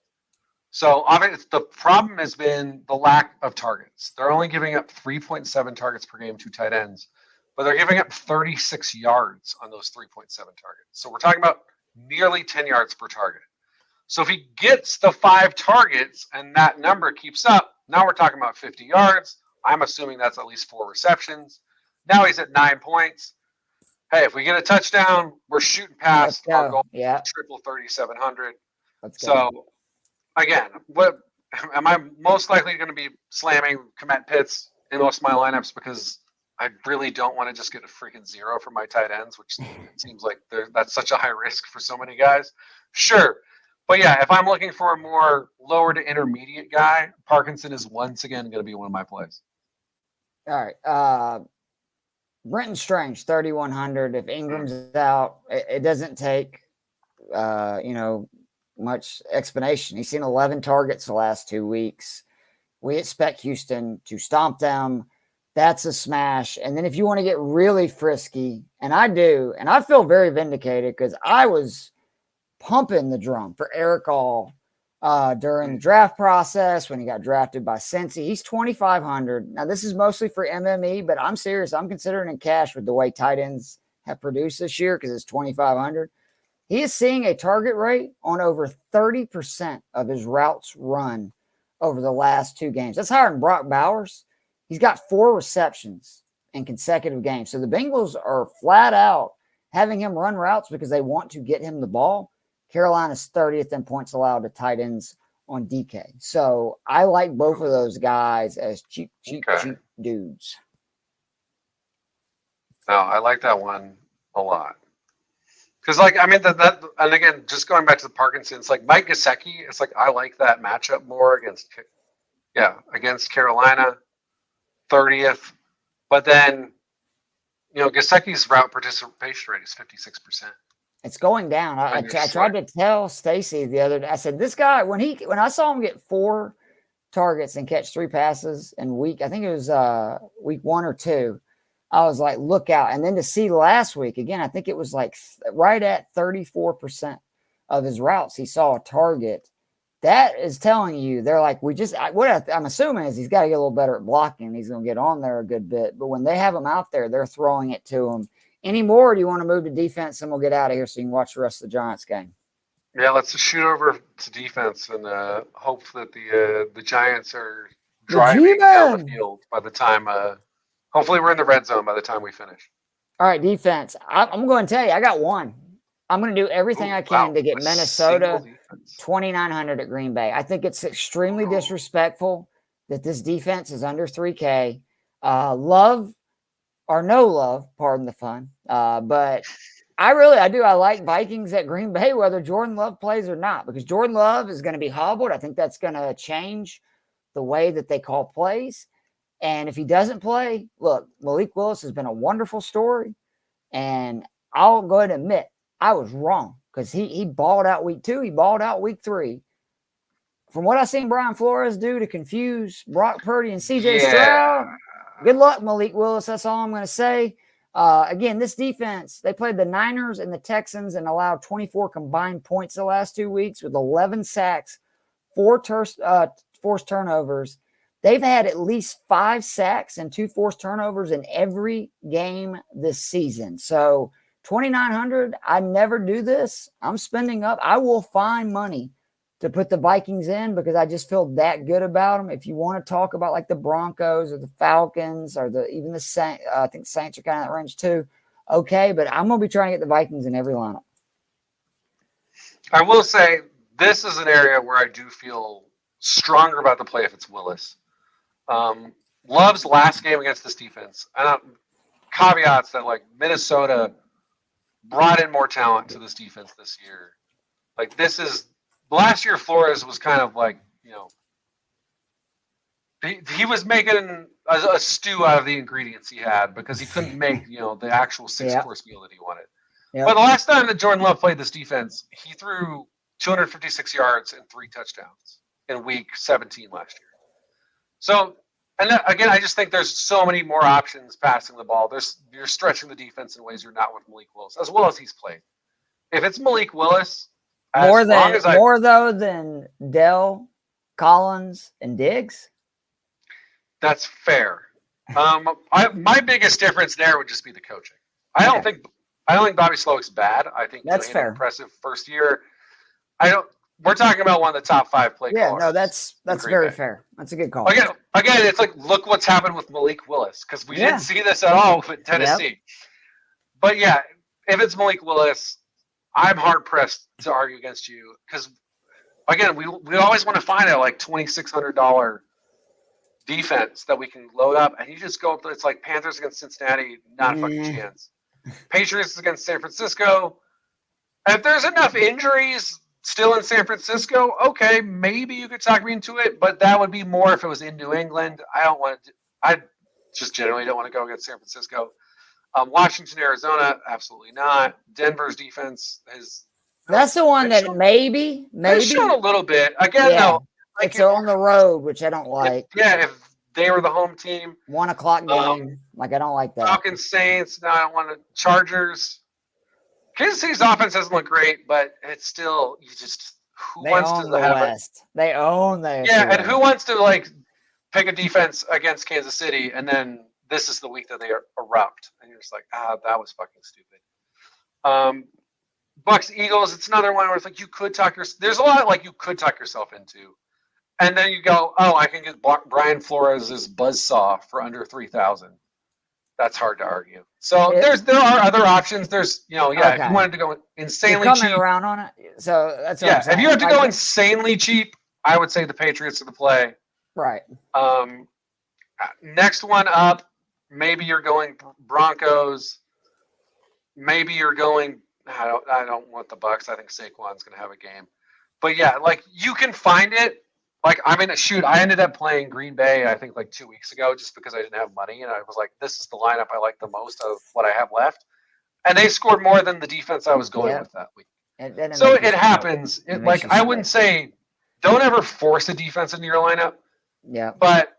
So obviously the problem has been the lack of targets. They're only giving up 3.7 targets per game to tight ends, but they're giving up 36 yards on those 3.7 targets. So we're talking about nearly 10 yards per target. So if he gets the 5 targets and that number keeps up, now we're talking about 50 yards. I'm assuming that's at least 4 receptions. Now he's at 9 points. Hey, if we get a touchdown, we're shooting past our goal. Yeah. Triple 3,700. So again, what am I most likely going to be slamming Kmet Pitts in most of my lineups because I really don't want to just get a freaking 0 for my tight ends, which it seems like that's such a high risk for so many guys. Sure. But yeah, if I'm looking for a more lower to intermediate guy, Parkinson is once again going to be one of my plays. All right. Brenton Strange, 3,100. If Ingram's out, it doesn't take, much explanation. He's seen 11 targets the last 2 weeks. We expect Houston to stomp them. That's a smash. And then if you want to get really frisky, and I do, and I feel very vindicated because I was pumping the drum for Eric All during the draft process when he got drafted by Cincy. He's 2,500. Now, this is mostly for MME, but I'm serious. I'm considering in cash with the way tight ends have produced this year because it's 2,500. He is seeing a target rate on over 30% of his routes run over the last 2 games. That's higher than Brock Bowers. He's got 4 receptions in consecutive games. So the Bengals are flat out having him run routes because they want to get him the ball. Carolina's 30th in points allowed to tight ends on DK. So I like both of those guys as cheap dudes. No, I like that one a lot. Because, that and again, just going back to the Parkinson, it's like Mike Gesicki. It's like I like that matchup more against Carolina, 30th. But then, Gesicki's route participation rate is 56%. It's going down. I tried to tell Stacy the other day. I said, this guy, when I saw him get 4 targets and catch 3 passes in week, I think it was week 1 or 2, I was like, look out. And then to see last week, again, I think it was like right at 34% of his routes he saw a target. That is telling you they're like, I'm assuming is he's got to get a little better at blocking. He's going to get on there a good bit. But when they have him out there, they're throwing it to him. Any more? Do you want to move to defense and we'll get out of here so you can watch the rest of the Giants game? Yeah, let's just shoot over to defense and hope that the Giants are driving down the field by the time. Hopefully, we're in the red zone by the time we finish. All right, defense. I'm going to tell you, I got one. I'm going to do everything I can to get Minnesota 2,900 at Green Bay. I think it's extremely disrespectful that this defense is under 3K. Love or no love, pardon the fun. But I do. I like Vikings at Green Bay, whether Jordan Love plays or not, because Jordan Love is going to be hobbled. I think that's going to change the way that they call plays. And if he doesn't play, look, Malik Willis has been a wonderful story. And I'll go ahead and admit, I was wrong because he balled out week 2. He balled out week 3. From what I've seen Brian Flores do to confuse Brock Purdy and CJ Stroud, good luck, Malik Willis. That's all I'm going to say. Again, this defense, they played the Niners and the Texans and allowed 24 combined points the last 2 weeks with 11 sacks, 4 forced turnovers. They've had at least 5 sacks and 2 forced turnovers in every game this season. So 2,900, I never do this. I'm spending up. I will find money to put the Vikings in because I just feel that good about them. If you want to talk about like the Broncos or the Falcons or even the Saints, I think Saints are kind of in that range too. Okay, but I'm going to be trying to get the Vikings in every lineup. I will say this is an area where I do feel stronger about the play if it's Willis. Love's last game against this defense. Caveats that like Minnesota brought in more talent to this defense this year. Like last year Flores was kind of like, he was making a stew out of the ingredients he had because he couldn't make, the actual 6-course meal that he wanted. Yep. But the last time that Jordan Love played this defense, he threw 256 yards and 3 touchdowns in week 17 last year. So, and again, I just think there's so many more options passing the ball. You're stretching the defense in ways you're not with Malik Willis, as well as he's played. If it's Malik Willis, more than Dell, Collins, and Diggs. That's fair. My biggest difference there would just be the coaching. I don't think Bobby Slowick's bad. I think that's fair. An impressive first year. We're talking about one of the top 5 play callers. Yeah, no, that's very fair. That's a good call. Again, it's like, look what's happened with Malik Willis, because we didn't see this at all with Tennessee. Yep. But yeah, if it's Malik Willis, I'm hard-pressed to argue against you, because, again, we always want to find a like $2,600 defense that we can load up, and you just go, it's like Panthers against Cincinnati, not a fucking chance. Patriots against San Francisco. And if there's enough injuries still in San Francisco, okay, maybe you could talk me into it, but that would be more if it was in New England. I just generally don't want to go against San Francisco. Washington, Arizona, absolutely not. Denver's defense is. That's the one that maybe. They've shown a little bit. Again, though. Like it's on the road, which I don't like. If they were the home team. 1:00 game. I don't like that. Falcons, Saints, no, I don't want to. Chargers. Kansas City's offense doesn't look great, but it's still who wants to have West. They own the and who wants to pick a defense against Kansas City and then this is the week that they erupt and you're just like, that was fucking stupid. Bucks Eagles, it's another one where it's like there's a lot you could talk yourself into, and then you go, I can get Brian Flores' buzzsaw for under 3,000. That's hard to argue. So there are other options. There's, if you wanted to go insanely You're cheap. around on it. So that's what I'm saying. If you have to go insanely cheap, I would say the Patriots are the play. Right. Next one up, maybe you're going Broncos. Maybe you're going. I don't want the Bucks. I think Saquon's going to have a game. But yeah, you can find it. I ended up playing Green Bay, I think 2 weeks ago, just because I didn't have money. And I was like, this is the lineup I like the most of what I have left. And they scored more than the defense I was going with that week. And so it happens. I wouldn't say don't ever force a defense into your lineup. Yeah. But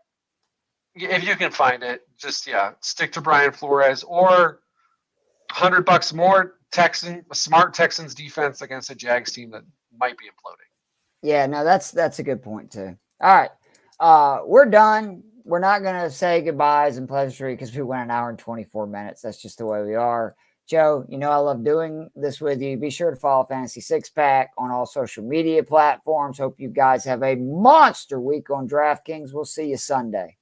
if you can find it, just stick to Brian Flores or $100 more smart Texans defense against a Jags team that might be imploding. Yeah, no, that's a good point too. All right. We're done. We're not going to say goodbyes and pleasantry because we went an hour and 24 minutes. That's just the way we are. Joe, I love doing this with you. Be sure to follow Fantasy Six Pack on all social media platforms. Hope you guys have a monster week on DraftKings. We'll see you Sunday.